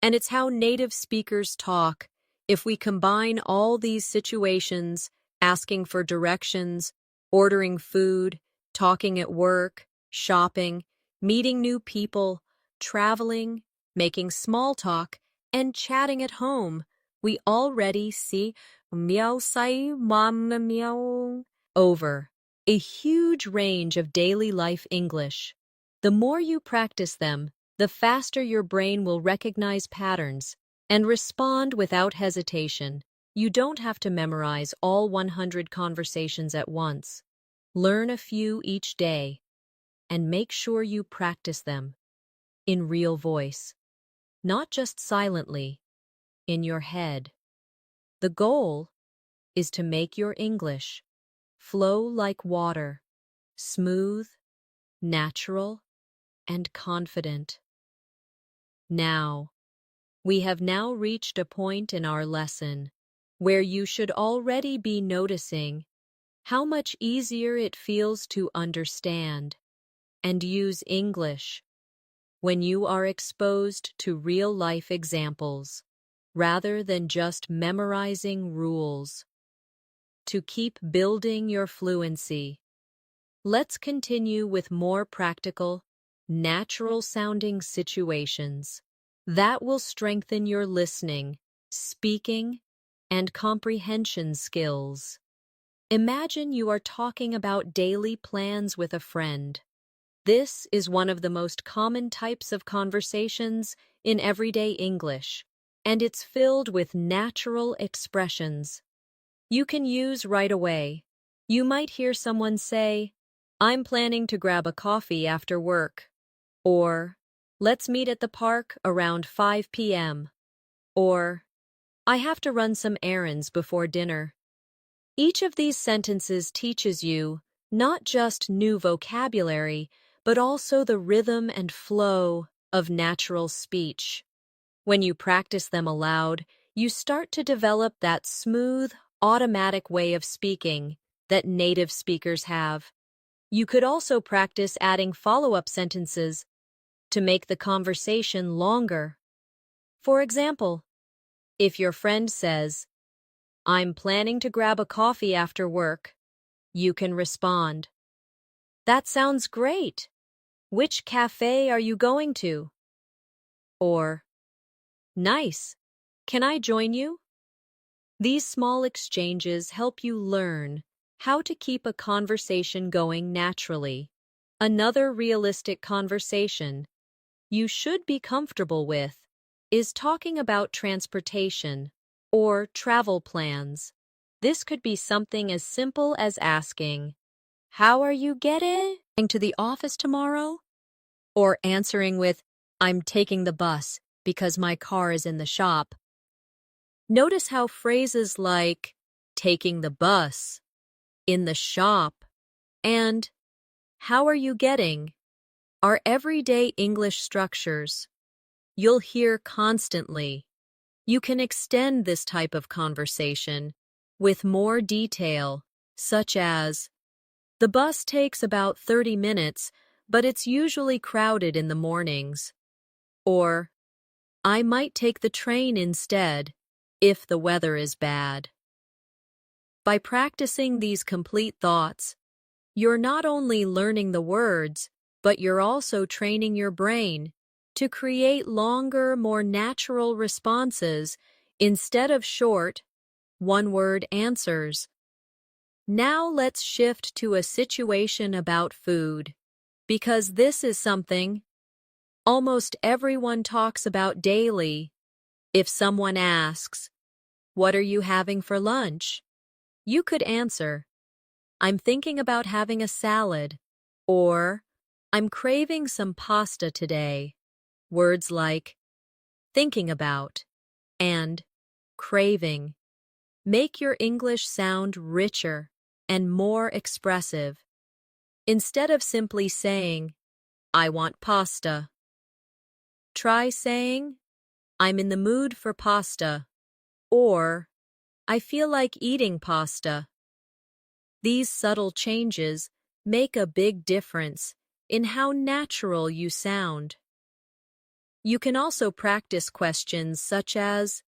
and it's how native speakers talk. If we combine all these situations, asking for directions, ordering food, talking at work, shopping, meeting new people, traveling, making small talk, and chatting at home, we already see meow sai mama meow over a huge range of daily life English. The more you practice them, the faster your brain will recognize patterns and respond without hesitation. You don't have to memorize all 100 conversations at once. Learn a few each day and make sure you practice them in real voice, not just silently, in your head. The goal is to make your English flow like water, smooth, natural, and confident. Now, we have now reached a point in our lesson where you should already be noticing how much easier it feels to understand and use English when you are exposed to real-life examples rather than just memorizing rules. To keep building your fluency, let's continue with more practical, natural-sounding situations that will strengthen your listening, speaking, and comprehension skills. Imagine you are talking about daily plans with a friend. This is one of the most common types of conversations in everyday English, and it's filled with natural expressions you can use right away. You might hear someone say, "I'm planning to grab a coffee after work," or "Let's meet at the park around 5 p.m., or "I have to run some errands before dinner." Each of these sentences teaches you not just new vocabulary, but also the rhythm and flow of natural speech. When you practice them aloud, you start to develop that smooth, automatic way of speaking that native speakers have. You could also practice adding follow-up sentences to make the conversation longer. For example, if your friend says, "I'm planning to grab a coffee after work," you can respond, "That sounds great. Which cafe are you going to?" Or, "Nice. Can I join you?" These small exchanges help you learn how to keep a conversation going naturally. Another realistic conversation you should be comfortable with is talking about transportation or travel plans. This could be something as simple as asking, "How are you getting to the office tomorrow?" Or answering with, "I'm taking the bus because my car is in the shop." Notice how phrases like "taking the bus," "in the shop," and "how are you getting" are everyday English structures you'll hear constantly. You can extend this type of conversation with more detail, such as, "The bus takes about 30 minutes, but it's usually crowded in the mornings." Or, "I might take the train instead if the weather is bad." By practicing these complete thoughts, you're not only learning the words, but you're also training your brain to create longer, more natural responses instead of short, one-word answers. Now let's shift to a situation about food, because this is something almost everyone talks about daily. If someone asks, "What are you having for lunch?" you could answer, "I'm thinking about having a salad," or "I'm craving some pasta today." Words like thinking about and craving make your English sound richer and more expressive. Instead of simply saying, "I want pasta," try saying, "I'm in the mood for pasta," or "I feel like eating pasta." These subtle changes make a big difference in how natural you sound. You can also practice questions such as,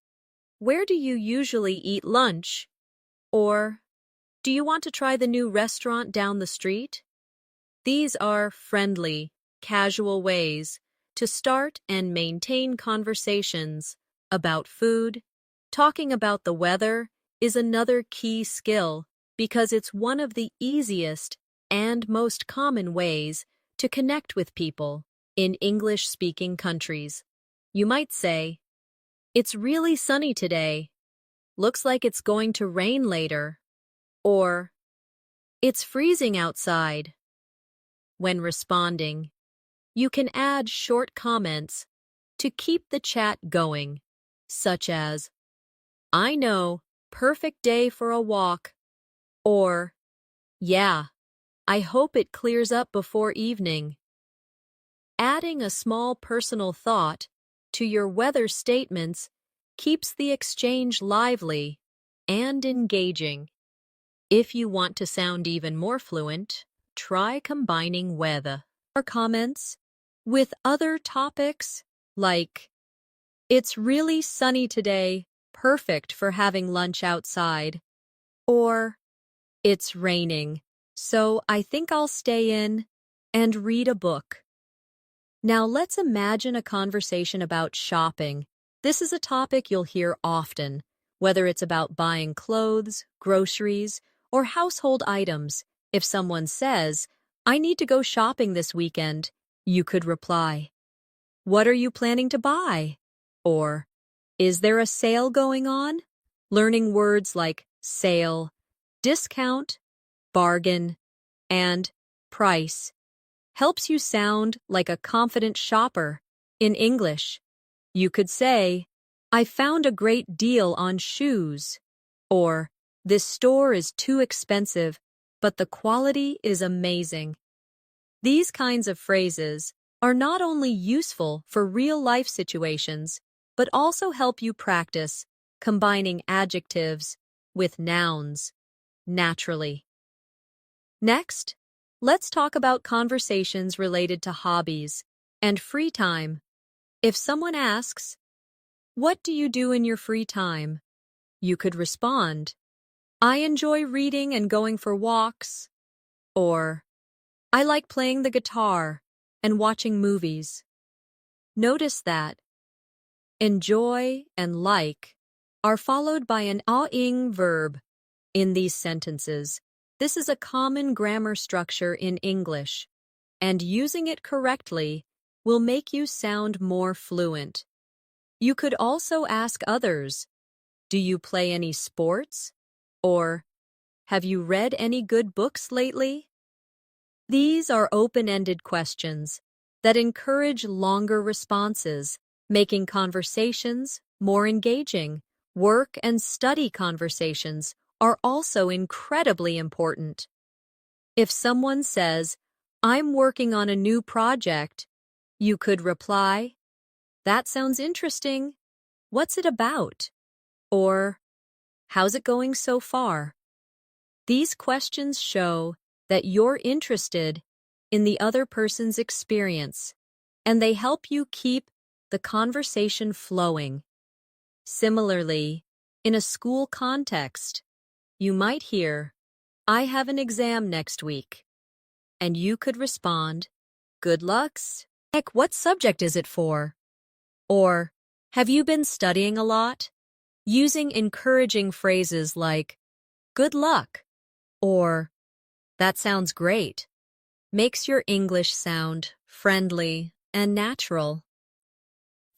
"Where do you usually eat lunch?" Or, "Do you want to try the new restaurant down the street?" These are friendly, casual ways to start and maintain conversations about food. Talking about the weather is another key skill because it's one of the easiest and most common ways to connect with people in English-speaking countries. You might say, "It's really sunny today. Looks like it's going to rain later." Or, "It's freezing outside." When responding, you can add short comments to keep the chat going, such as, "I know, perfect day for a walk," or, "Yeah, I hope it clears up before evening." Adding a small personal thought to your weather statements keeps the exchange lively and engaging. If you want to sound even more fluent, try combining weather or comments with other topics like, "It's really sunny today, perfect for having lunch outside," or, "It's raining, so I think I'll stay in and read a book." Now let's imagine a conversation about shopping. This is a topic you'll hear often, whether it's about buying clothes, groceries, or household items. If someone says, "I need to go shopping this weekend," you could reply, "What are you planning to buy?" Or, "Is there a sale going on?" Learning words like sale, discount, bargain, and price helps you sound like a confident shopper. In English, you could say, "I found a great deal on shoes," or, "This store is too expensive, but the quality is amazing." These kinds of phrases are not only useful for real-life situations, but also help you practice combining adjectives with nouns naturally. Next, let's talk about conversations related to hobbies and free time. If someone asks, "What do you do in your free time?" you could respond, "I enjoy reading and going for walks," or, "I like playing the guitar and watching movies." Notice that enjoy and like are followed by an ing verb in these sentences. This is a common grammar structure in English, and using it correctly will make you sound more fluent. You could also ask others, "Do you play any sports?" Or, "Have you read any good books lately?" These are open-ended questions that encourage longer responses, making conversations more engaging. Work and study conversations are also incredibly important. If someone says, "I'm working on a new project," you could reply, "That sounds interesting. What's it about?" Or, "How's it going so far?" These questions show that you're interested in the other person's experience, and they help you keep the conversation flowing. Similarly, in a school context, you might hear, "I have an exam next week," and you could respond, "Good lucks." Heck, what subject is it for? Or, "Have you been studying a lot?" Using encouraging phrases like, "Good luck," or, "That sounds great," makes your English sound friendly and natural.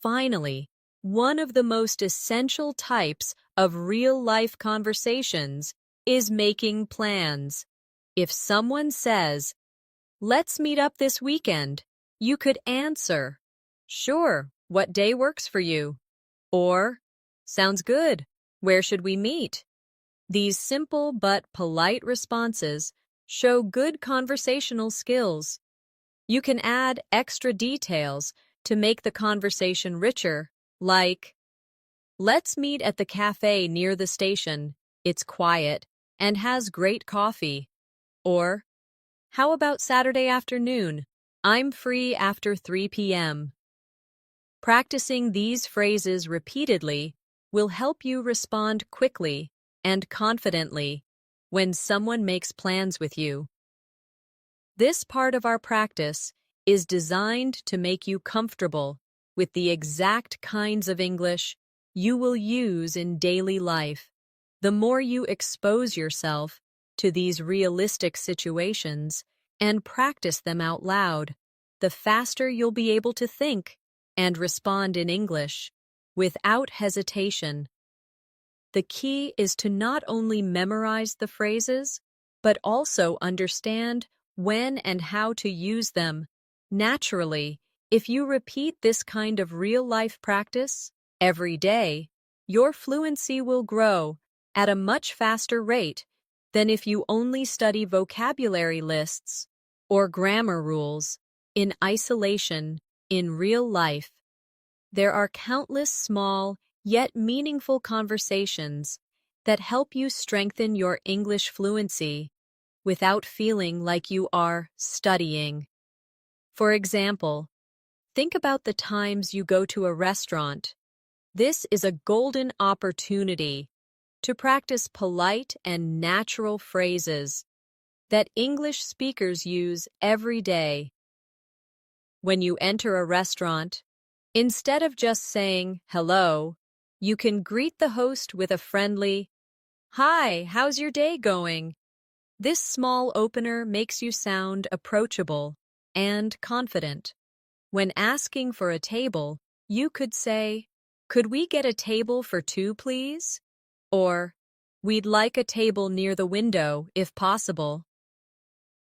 Finally, one of the most essential types of real-life conversations is making plans. If someone says, "Let's meet up this weekend," you could answer, "Sure, what day works for you?" Or, "Sounds good. Where should we meet?" These simple but polite responses show good conversational skills. You can add extra details to make the conversation richer, like, "Let's meet at the cafe near the station. It's quiet and has great coffee." Or, "How about Saturday afternoon? I'm free after 3 p.m. Practicing these phrases repeatedly will help you respond quickly and confidently when someone makes plans with you. This part of our practice is designed to make you comfortable with the exact kinds of English you will use in daily life. The more you expose yourself to these realistic situations and practice them out loud, the faster you'll be able to think and respond in English without hesitation. The key is to not only memorize the phrases, but also understand when and how to use them. Naturally, if you repeat this kind of real-life practice every day, your fluency will grow at a much faster rate than if you only study vocabulary lists or grammar rules in isolation in real life. There are countless small yet meaningful conversations that help you strengthen your English fluency without feeling like you are studying. For example, think about the times you go to a restaurant. This is a golden opportunity to practice polite and natural phrases that English speakers use every day. When you enter a restaurant, instead of just saying hello, you can greet the host with a friendly, "Hi, how's your day going?" This small opener makes you sound approachable and confident. When asking for a table, you could say, "Could we get a table for two, please?" Or, "We'd like a table near the window, if possible."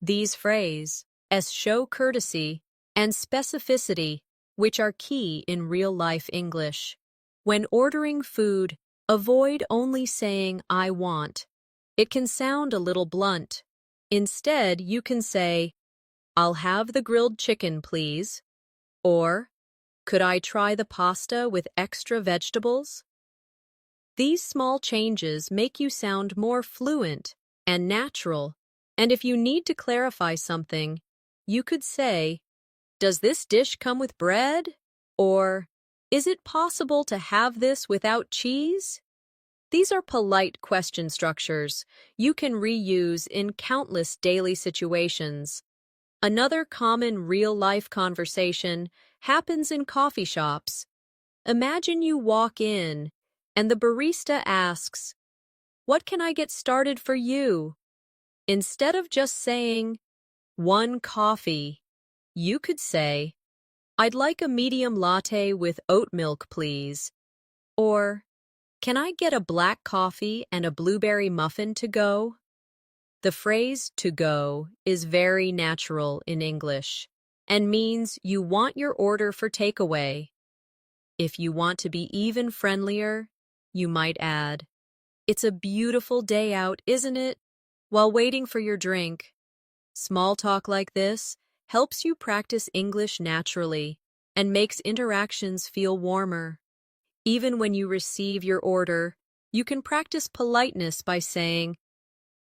These phrases show courtesy and specificity, which are key in real-life English. When ordering food, avoid only saying, "I want." It can sound a little blunt. Instead, you can say, "I'll have the grilled chicken, please." Or, "Could I try the pasta with extra vegetables?" These small changes make you sound more fluent and natural. And if you need to clarify something, you could say, "Does this dish come with bread?" Or, "Is it possible to have this without cheese?" These are polite question structures you can reuse in countless daily situations. Another common real-life conversation happens in coffee shops. Imagine you walk in and the barista asks, "What can I get started for you?" Instead of just saying, "One coffee," you could say, "I'd like a medium latte with oat milk, please." Or, "Can I get a black coffee and a blueberry muffin to go?" The phrase "to go" is very natural in English and means you want your order for takeaway. If you want to be even friendlier, you might add, "It's a beautiful day out, isn't it?" while waiting for your drink. Small talk like this helps you practice English naturally and makes interactions feel warmer. Even when you receive your order, you can practice politeness by saying,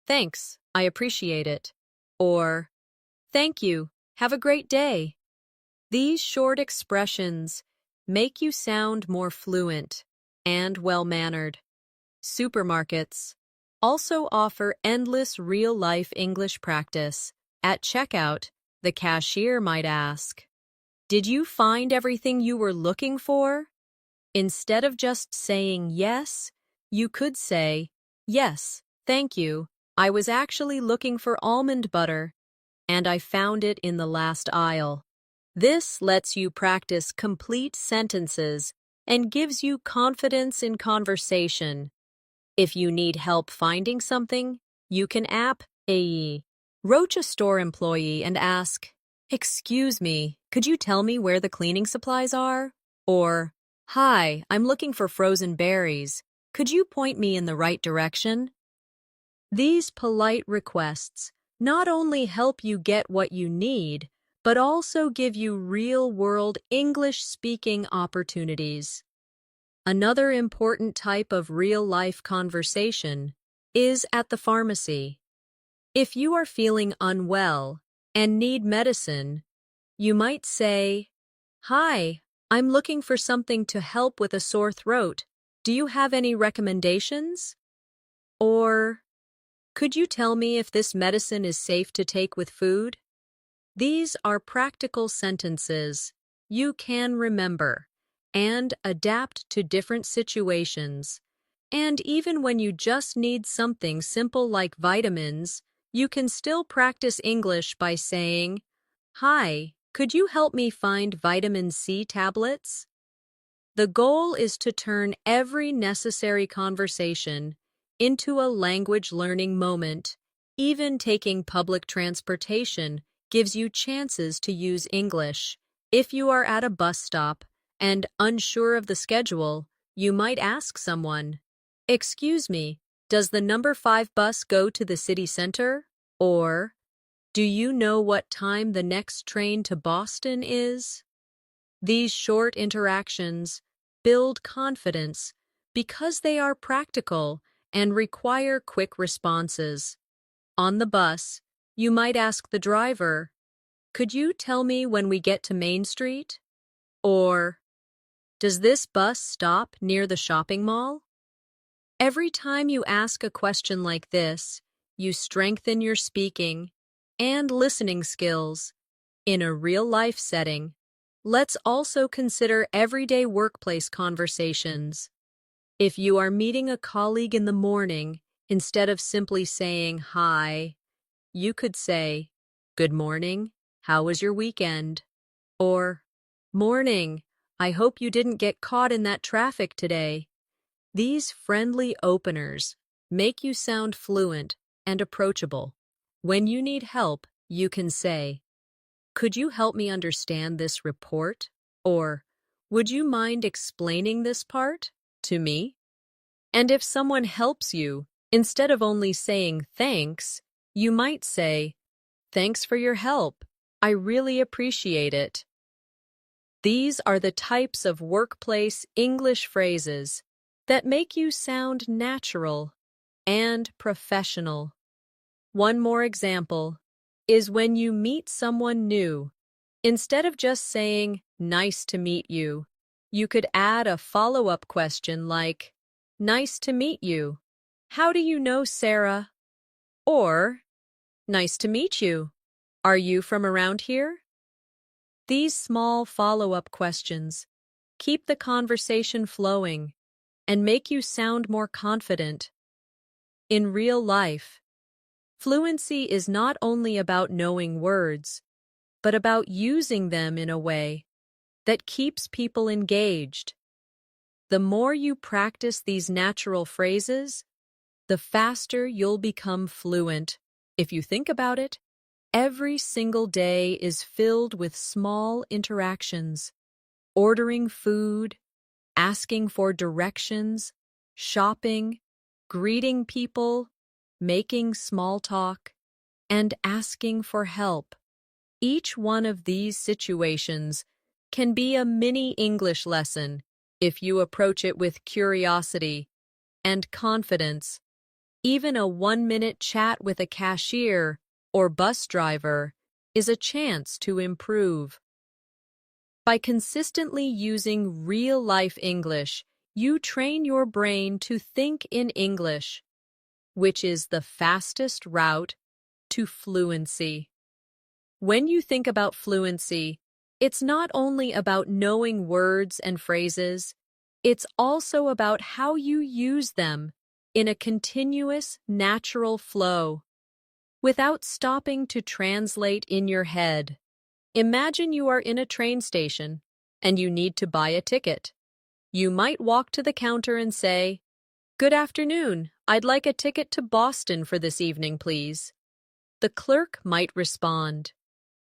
"Thanks, I appreciate it," or "Thank you, have a great day." These short expressions make you sound more fluent and well-mannered. Supermarkets also offer endless real-life English practice. At checkout, the cashier might ask, "Did you find everything you were looking for?" Instead of just saying yes, you could say, "Yes, thank you. I was actually looking for almond butter, and I found it in the last aisle." This lets you practice complete sentences and gives you confidence in conversation. If you need help finding something, you can approach a store employee and ask, "Excuse me, could you tell me where the cleaning supplies are?" Or, "Hi, I'm looking for frozen berries. Could you point me in the right direction?" These polite requests not only help you get what you need, but also give you real-world English-speaking opportunities. Another important type of real-life conversation is at the pharmacy. If you are feeling unwell and need medicine, You might say, "Hi, I'm looking for something to help with a sore throat. Do you have any recommendations?" Or, "Could you tell me if this medicine is safe to take with food?" These are practical sentences you can remember and adapt to different situations. And even when you just need something simple like vitamins, you can still practice English by saying, "Hi, could you help me find vitamin C tablets?" The goal is to turn every necessary conversation into a language learning moment. Even taking public transportation gives you chances to use English. If you are at a bus stop and unsure of the schedule, you might ask someone, "Excuse me, does the number 5 bus go to the city center?" Or, "Do you know what time the next train to Boston is?" These short interactions build confidence because they are practical and require quick responses. On the bus, you might ask the driver, "Could you tell me when we get to Main Street?" Or, "Does this bus stop near the shopping mall?" Every time you ask a question like this, you strengthen your speaking and listening skills in a real-life setting. Let's also consider everyday workplace conversations. If you are meeting a colleague in the morning, instead of simply saying hi, you could say, "Good morning, how was your weekend?" Or, "Morning, I hope you didn't get caught in that traffic today." These friendly openers make you sound fluent and approachable. When you need help, you can say, "Could you help me understand this report?" Or, "Would you mind explaining this part to me?" And if someone helps you, instead of only saying thanks, you might say, "Thanks for your help. I really appreciate it." These are the types of workplace English phrases that make you sound natural and professional. One more example is when you meet someone new. Instead of just saying, "Nice to meet you," you could add a follow-up question like, "Nice to meet you. How do you know Sarah?" Or, "Nice to meet you. Are you from around here?" These small follow-up questions keep the conversation flowing and make you sound more confident. In real life, fluency is not only about knowing words, but about using them in a way that keeps people engaged. The more you practice these natural phrases, the faster you'll become fluent. If you think about it, every single day is filled with small interactions: ordering food, asking for directions, shopping, greeting people, making small talk, and asking for help. Each one of these situations can be a mini English lesson if you approach it with curiosity and confidence. Even a 1-minute chat with a cashier or bus driver is a chance to improve. By consistently using real-life English, you train your brain to think in English, which is the fastest route to fluency. When you think about fluency, it's not only about knowing words and phrases, it's also about how you use them in a continuous, natural flow, without stopping to translate in your head. Imagine you are in a train station and you need to buy a ticket. You might walk to the counter and say, "Good afternoon, I'd like a ticket to Boston for this evening, please." The clerk might respond,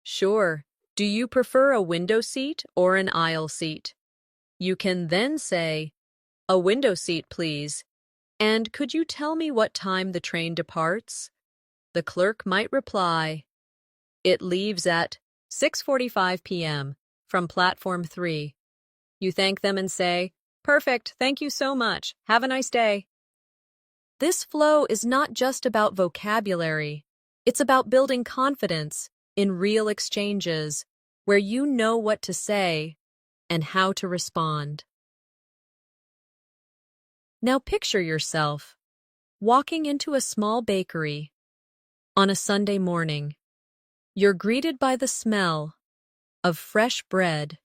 "Sure. Do you prefer a window seat or an aisle seat?" You can then say, "A window seat, please. And could you tell me what time the train departs?" The clerk might reply, "It leaves at 6:45 p.m. from platform 3. You thank them and say, "Perfect, thank you so much. Have a nice day." This flow is not just about vocabulary. It's about building confidence in real exchanges. where you know what to say and how to respond. Now picture yourself walking into a small bakery on a Sunday morning. You're greeted by the smell of fresh bread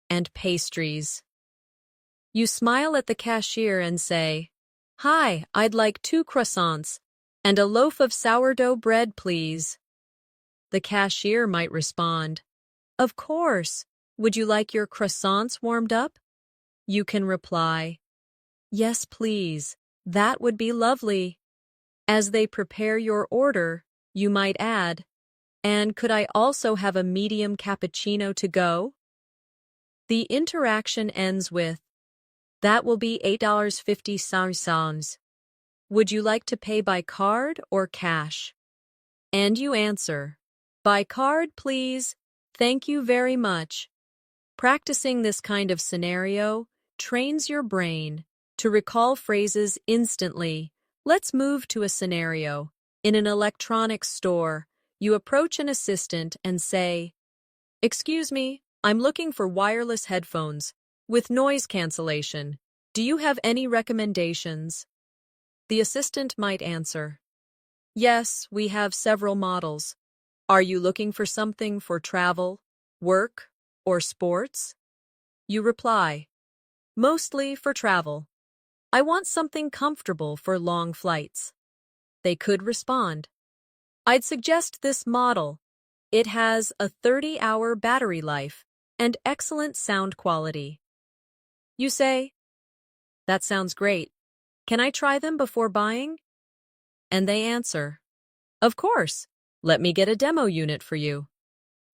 and pastries. You smile at the cashier and say, "Hi, I'd like 2 croissants and a loaf of sourdough bread, please." The cashier might respond, "Of course. Would you like your croissants warmed up?" You can reply, "Yes, please. That would be lovely." As they prepare your order, you might add, "And could I also have a medium cappuccino to go?" The interaction ends with, "That will be $8.50. Would you like to pay by card or cash?" And you answer, "By card, please. Thank you very much." Practicing this kind of scenario trains your brain to recall phrases instantly. Let's move to a scenario. In an electronics store, you approach an assistant and say, "Excuse me, I'm looking for wireless headphones with noise cancellation. Do you have any recommendations?" The assistant might answer, "Yes, we have several models. Are you looking for something for travel, work, or sports?" You reply, "Mostly for travel. I want something comfortable for long flights." They could respond, "I'd suggest this model. It has a 30-hour battery life and excellent sound quality." You say, "That sounds great. Can I try them before buying?" And they answer, "Of course. Let me get a demo unit for you."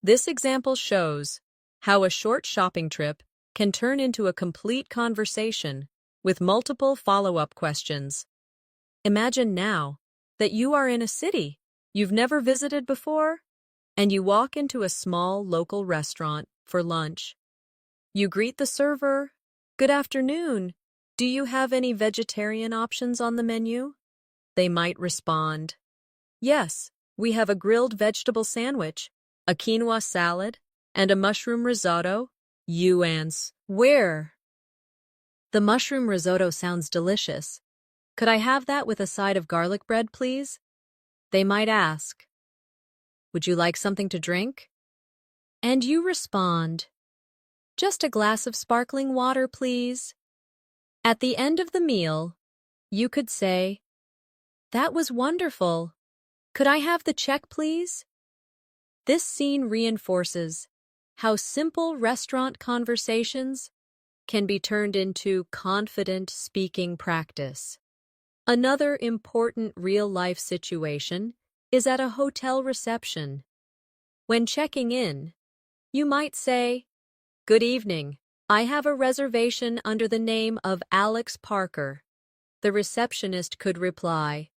This example shows how a short shopping trip can turn into a complete conversation with multiple follow-up questions. Imagine now that you are in a city you've never visited before, and you walk into a small local restaurant for lunch. You greet the server, "Good afternoon. Do you have any vegetarian options on the menu?" They might respond, "Yes, we have a grilled vegetable sandwich, a quinoa salad, and a mushroom risotto." You answer, "Where?" "The mushroom risotto sounds delicious. Could I have that with a side of garlic bread, please?" They might ask, "Would you like something to drink?" And you respond, "Just a glass of sparkling water, please." At the end of the meal, you could say, "That was wonderful. Could I have the check, please?" This scene reinforces how simple restaurant conversations can be turned into confident speaking practice. Another important real-life situation is at a hotel reception. When checking in, you might say, "Good evening. I have a reservation under the name of Alex Parker." The receptionist could reply,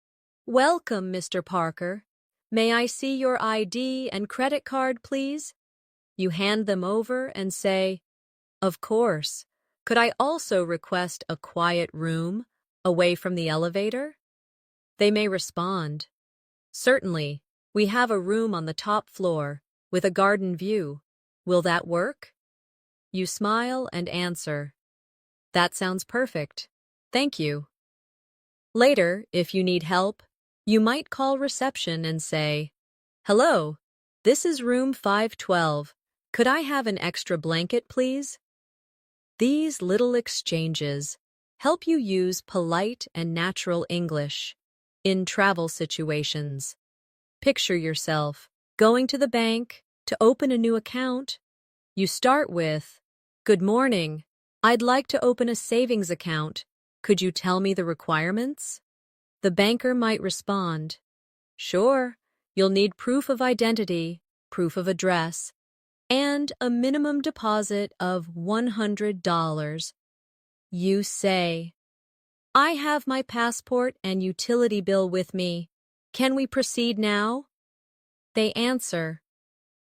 "Welcome, Mr. Parker. May I see your ID and credit card, please?" You hand them over and say, "Of course. Could I also request a quiet room away from the elevator?" They may respond, "Certainly. We have a room on the top floor with a garden view. Will that work?" You smile and answer, "That sounds perfect. Thank you." Later, if you need help, you might call reception and say, "Hello, this is room 512. Could I have an extra blanket, please?" These little exchanges help you use polite and natural English in travel situations. Picture yourself going to the bank to open a new account. You start with, "Good morning. I'd like to open a savings account. Could you tell me the requirements?" The banker might respond, "Sure. You'll need proof of identity, proof of address, and a minimum deposit of $100. You say, "I have my passport and utility bill with me. Can we proceed now?" They answer,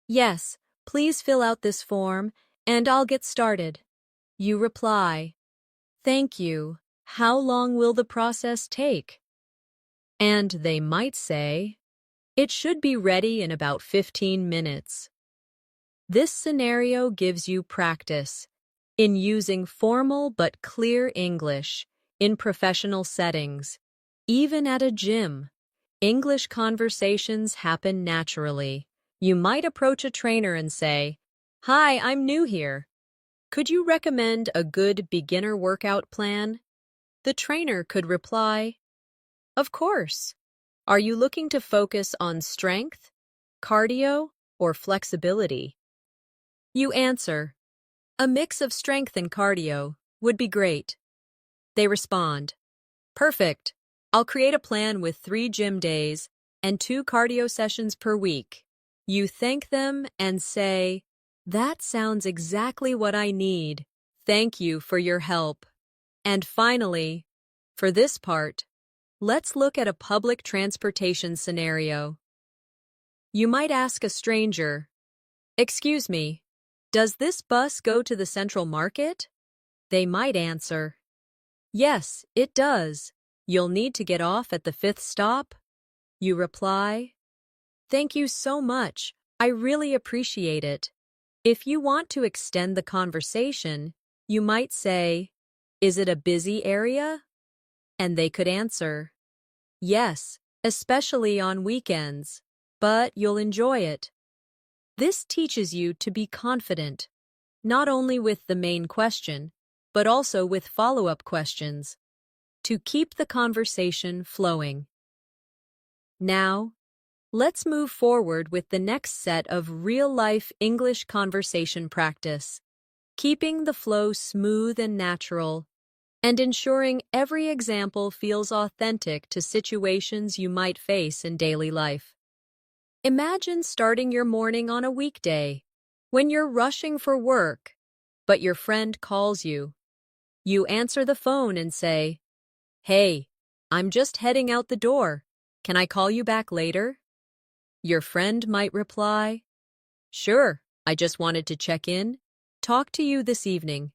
"Yes, please fill out this form and I'll get started." You reply, "Thank you. How long will the process take?" And they might say, "It should be ready in about 15 minutes." This scenario gives you practice in using formal but clear English in professional settings. Even at a gym, English conversations happen naturally. You might approach a trainer and say, "Hi, I'm new here. Could you recommend a good beginner workout plan?" The trainer could reply, "Of course. Are you looking to focus on strength, cardio, or flexibility?" You answer, "A mix of strength and cardio would be great." They respond, "Perfect. I'll create a plan with 3 gym days and 2 cardio sessions per week." You thank them and say, "That sounds exactly what I need. Thank you for your help." And finally, for this part, let's look at a public transportation scenario. You might ask a stranger, "Excuse me, does this bus go to the Central Market?" They might answer, "Yes, it does. You'll need to get off at the 5th stop." You reply, "Thank you so much. I really appreciate it." If you want to extend the conversation, you might say, "Is it a busy area?" And they could answer, "Yes, especially on weekends, but you'll enjoy it." This teaches you to be confident, not only with the main question, but also with follow-up questions, to keep the conversation flowing. Now, let's move forward with the next set of real-life English conversation practice, keeping the flow smooth and natural, and ensuring every example feels authentic to situations you might face in daily life. Imagine starting your morning on a weekday, when you're rushing for work, but your friend calls you. You answer the phone and say, "Hey, I'm just heading out the door. Can I call you back later?" Your friend might reply, "Sure, I just wanted to check in. Talk to you this evening."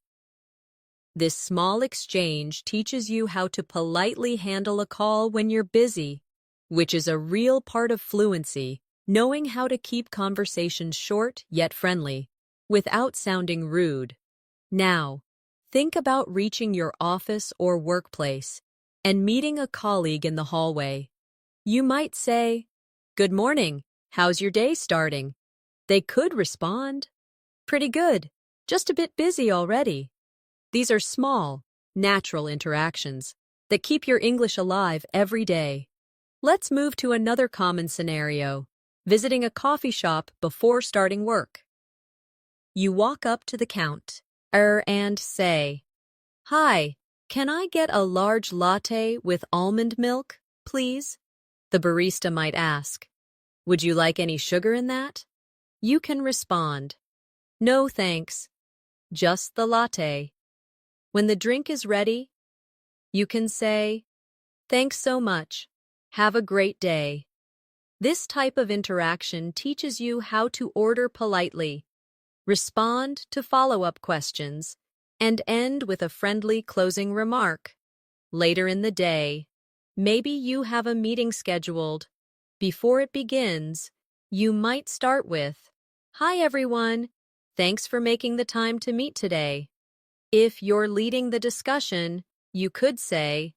This small exchange teaches you how to politely handle a call when you're busy, which is a real part of fluency, knowing how to keep conversations short yet friendly, without sounding rude. Now, think about reaching your office or workplace and meeting a colleague in the hallway. You might say, "Good morning. How's your day starting?" They could respond, "Pretty good. Just a bit busy already." These are small, natural interactions that keep your English alive every day. Let's move to another common scenario, visiting a coffee shop before starting work. You walk up to the counter and say, "Hi, can I get a large latte with almond milk, please?" The barista might ask, "Would you like any sugar in that?" You can respond, "No, thanks. Just the latte." When the drink is ready, you can say, "Thanks so much. Have a great day." This type of interaction teaches you how to order politely, respond to follow-up questions, and end with a friendly closing remark. Later in the day, maybe you have a meeting scheduled. Before it begins, you might start with, "Hi everyone, thanks for making the time to meet today." If you're leading the discussion, you could say,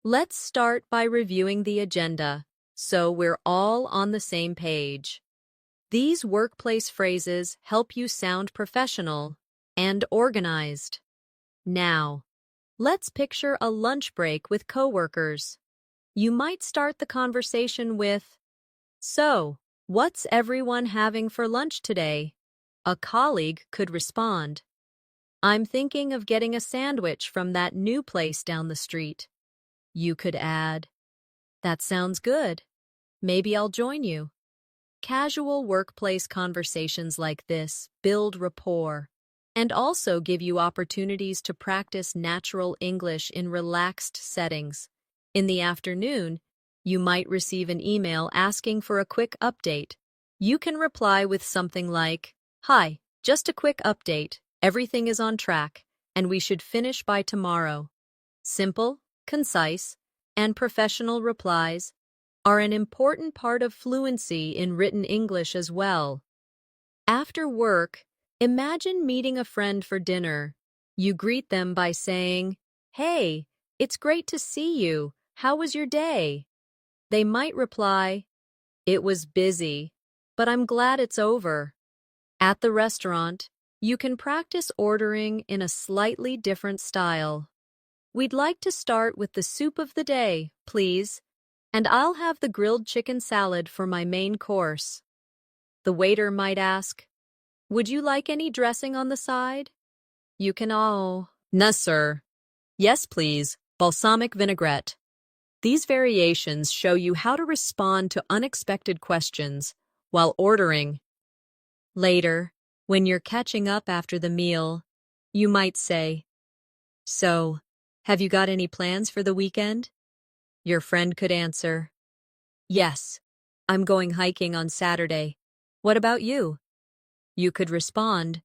"Let's start by reviewing the agenda, so we're all on the same page." These workplace phrases help you sound professional and organized. Now, let's picture a lunch break with coworkers. You might start the conversation with, "So, what's everyone having for lunch today?" A colleague could respond, "I'm thinking of getting a sandwich from that new place down the street." You could add, "That sounds good. Maybe I'll join you." Casual workplace conversations like this build rapport and also give you opportunities to practice natural English in relaxed settings. In the afternoon, you might receive an email asking for a quick update. You can reply with something like, "Hi, just a quick update. Everything is on track, and we should finish by tomorrow." Simple, concise, and professional replies are an important part of fluency in written English as well. After work, imagine meeting a friend for dinner. You greet them by saying, "Hey, it's great to see you. How was your day?" They might reply, "It was busy, but I'm glad it's over." At the restaurant, you can practice ordering in a slightly different style. "We'd like to start with the soup of the day, please, and I'll have the grilled chicken salad for my main course." The waiter might ask, "Would you like any dressing on the side?" You can "No, sir." "Yes, please, balsamic vinaigrette." These variations show you how to respond to unexpected questions while ordering. Later, when you're catching up after the meal, you might say, "So, have you got any plans for the weekend?" Your friend could answer, "Yes, I'm going hiking on Saturday. What about you?" You could respond,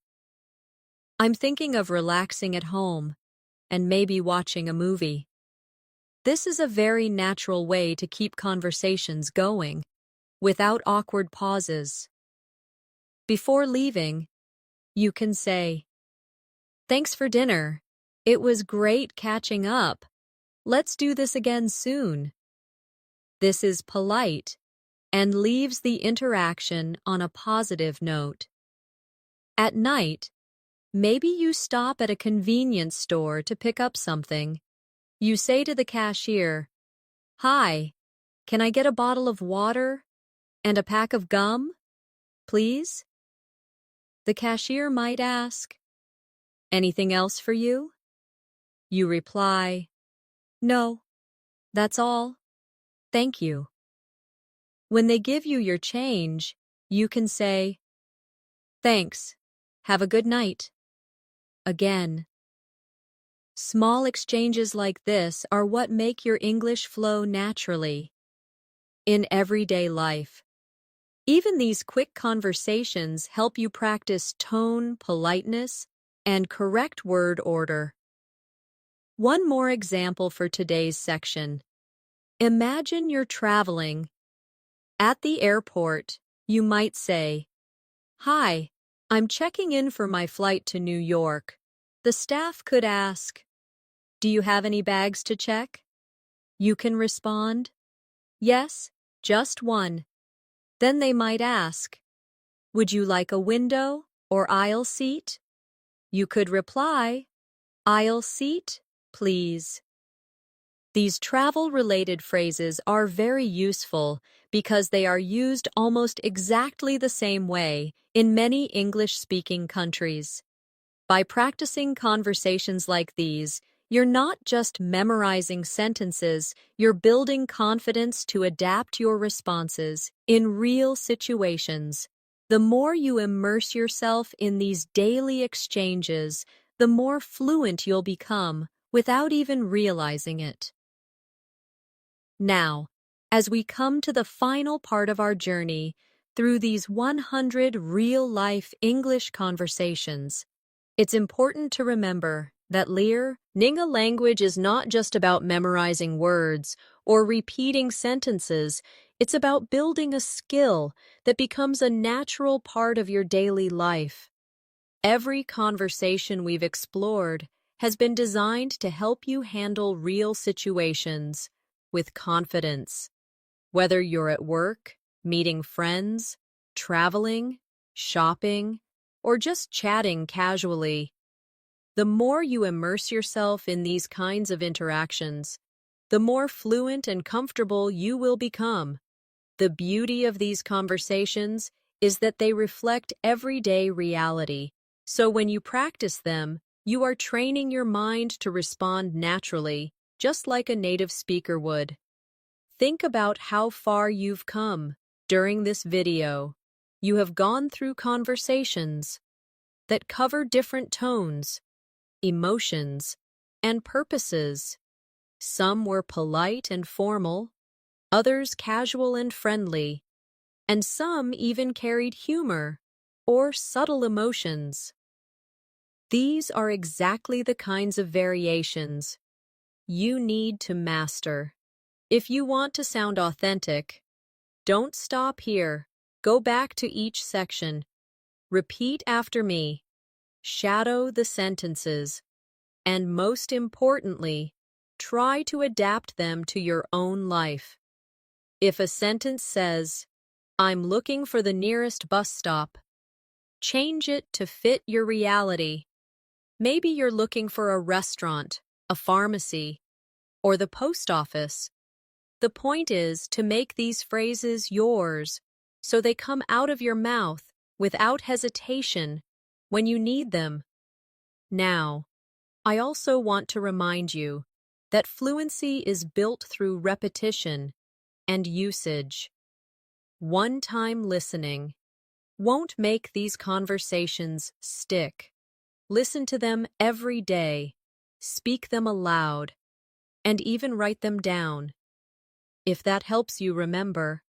"I'm thinking of relaxing at home and maybe watching a movie." This is a very natural way to keep conversations going without awkward pauses. Before leaving, you can say, "Thanks for dinner. It was great catching up. Let's do this again soon." This is polite and leaves the interaction on a positive note. At night, maybe you stop at a convenience store to pick up something. You say to the cashier, "Hi, can I get a bottle of water and a pack of gum, please?" The cashier might ask, "Anything else for you?" You reply, "No, that's all. Thank you." When they give you your change, you can say, "Thanks. Have a good night." Again. Small exchanges like this are what make your English flow naturally. In everyday life, even these quick conversations help you practice tone, politeness, and correct word order. One more example for today's section. Imagine you're traveling. At the airport, you might say, "Hi, I'm checking in for my flight to New York." The staff could ask, "Do you have any bags to check?" You can respond, "Yes, just one." Then they might ask, "Would you like a window or aisle seat?" You could reply, "Aisle seat, please." These travel-related phrases are very useful because they are used almost exactly the same way in many English-speaking countries. By practicing conversations like these, you're not just memorizing sentences, you're building confidence to adapt your responses in real situations. The more you immerse yourself in these daily exchanges, the more fluent you'll become without even realizing it. Now, as we come to the final part of our journey through these 100 real-life English conversations, it's important to remember that learning a language is not just about memorizing words or repeating sentences, it's about building a skill that becomes a natural part of your daily life. Every conversation we've explored has been designed to help you handle real situations with confidence. Whether you're at work, meeting friends, traveling, shopping, or just chatting casually, the more you immerse yourself in these kinds of interactions, the more fluent and comfortable you will become. The beauty of these conversations is that they reflect everyday reality. So when you practice them, you are training your mind to respond naturally, just like a native speaker would. Think about how far you've come during this video. You have gone through conversations that cover different tones, emotions, and purposes. Some were polite and formal, others casual and friendly, and some even carried humor or subtle emotions. These are exactly the kinds of variations you need to master. If you want to sound authentic, don't stop here. Go back to each section. Repeat after me. Shadow the sentences. And most importantly, try to adapt them to your own life. If a sentence says, "I'm looking for the nearest bus stop," change it to fit your reality. Maybe you're looking for a restaurant, a pharmacy, or the post office. The point is to make these phrases yours so they come out of your mouth without hesitation when you need them. Now, I also want to remind you that fluency is built through repetition and usage. One-time listening won't make these conversations stick. Listen to them every day, speak them aloud, and even write them down. If that helps you remember,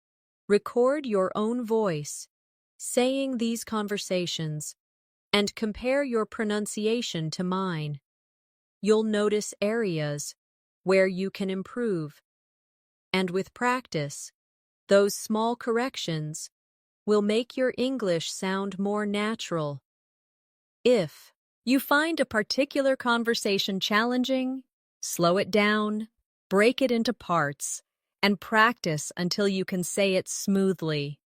record your own voice, saying these conversations, and compare your pronunciation to mine. You'll notice areas where you can improve. And with practice, those small corrections will make your English sound more natural. If you find a particular conversation challenging, slow it down, break it into parts, and practice until you can say it smoothly.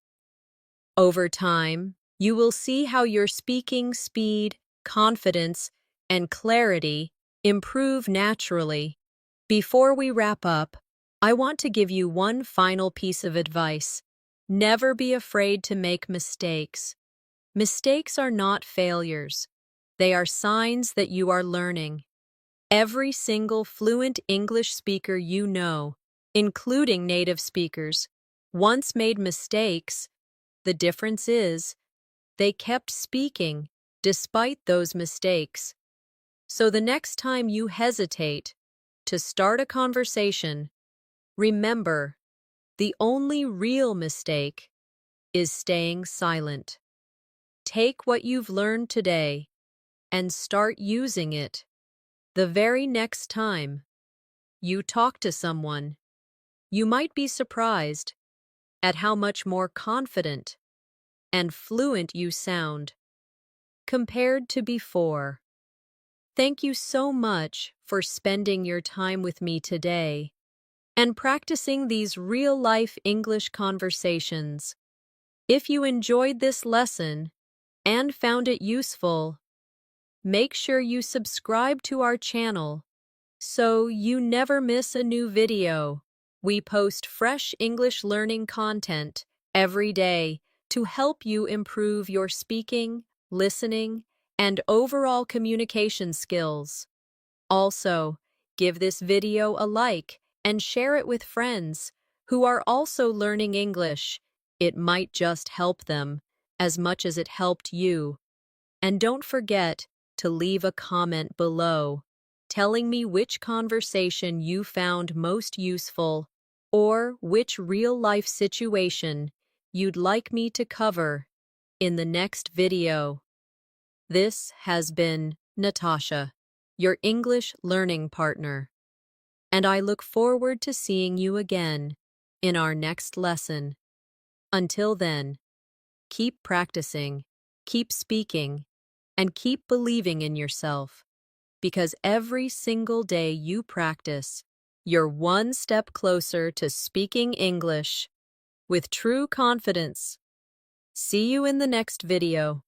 Over time, you will see how your speaking speed, confidence, and clarity improve naturally. Before we wrap up, I want to give you one final piece of advice. Never be afraid to make mistakes. Mistakes are not failures. They are signs that you are learning. Every single fluent English speaker you know, including native speakers, once made mistakes. The difference is, they kept speaking despite those mistakes. So the next time you hesitate to start a conversation, remember, the only real mistake is staying silent. Take what you've learned today and start using it the very next time you talk to someone. You might be surprised at how much more confident and fluent you sound compared to before. Thank you so much for spending your time with me today and practicing these real-life English conversations. If you enjoyed this lesson and found it useful, make sure you subscribe to our channel so you never miss a new video. We post fresh English learning content every day to help you improve your speaking, listening, and overall communication skills. Also, give this video a like and share it with friends who are also learning English. It might just help them as much as it helped you. And don't forget to leave a comment below, telling me which conversation you found most useful or which real-life situation you'd like me to cover in the next video. This has been Natasha, your English learning partner, and I look forward to seeing you again in our next lesson. Until then, keep practicing, keep speaking, and keep believing in yourself, because every single day you practice, you're one step closer to speaking English with true confidence. See you in the next video.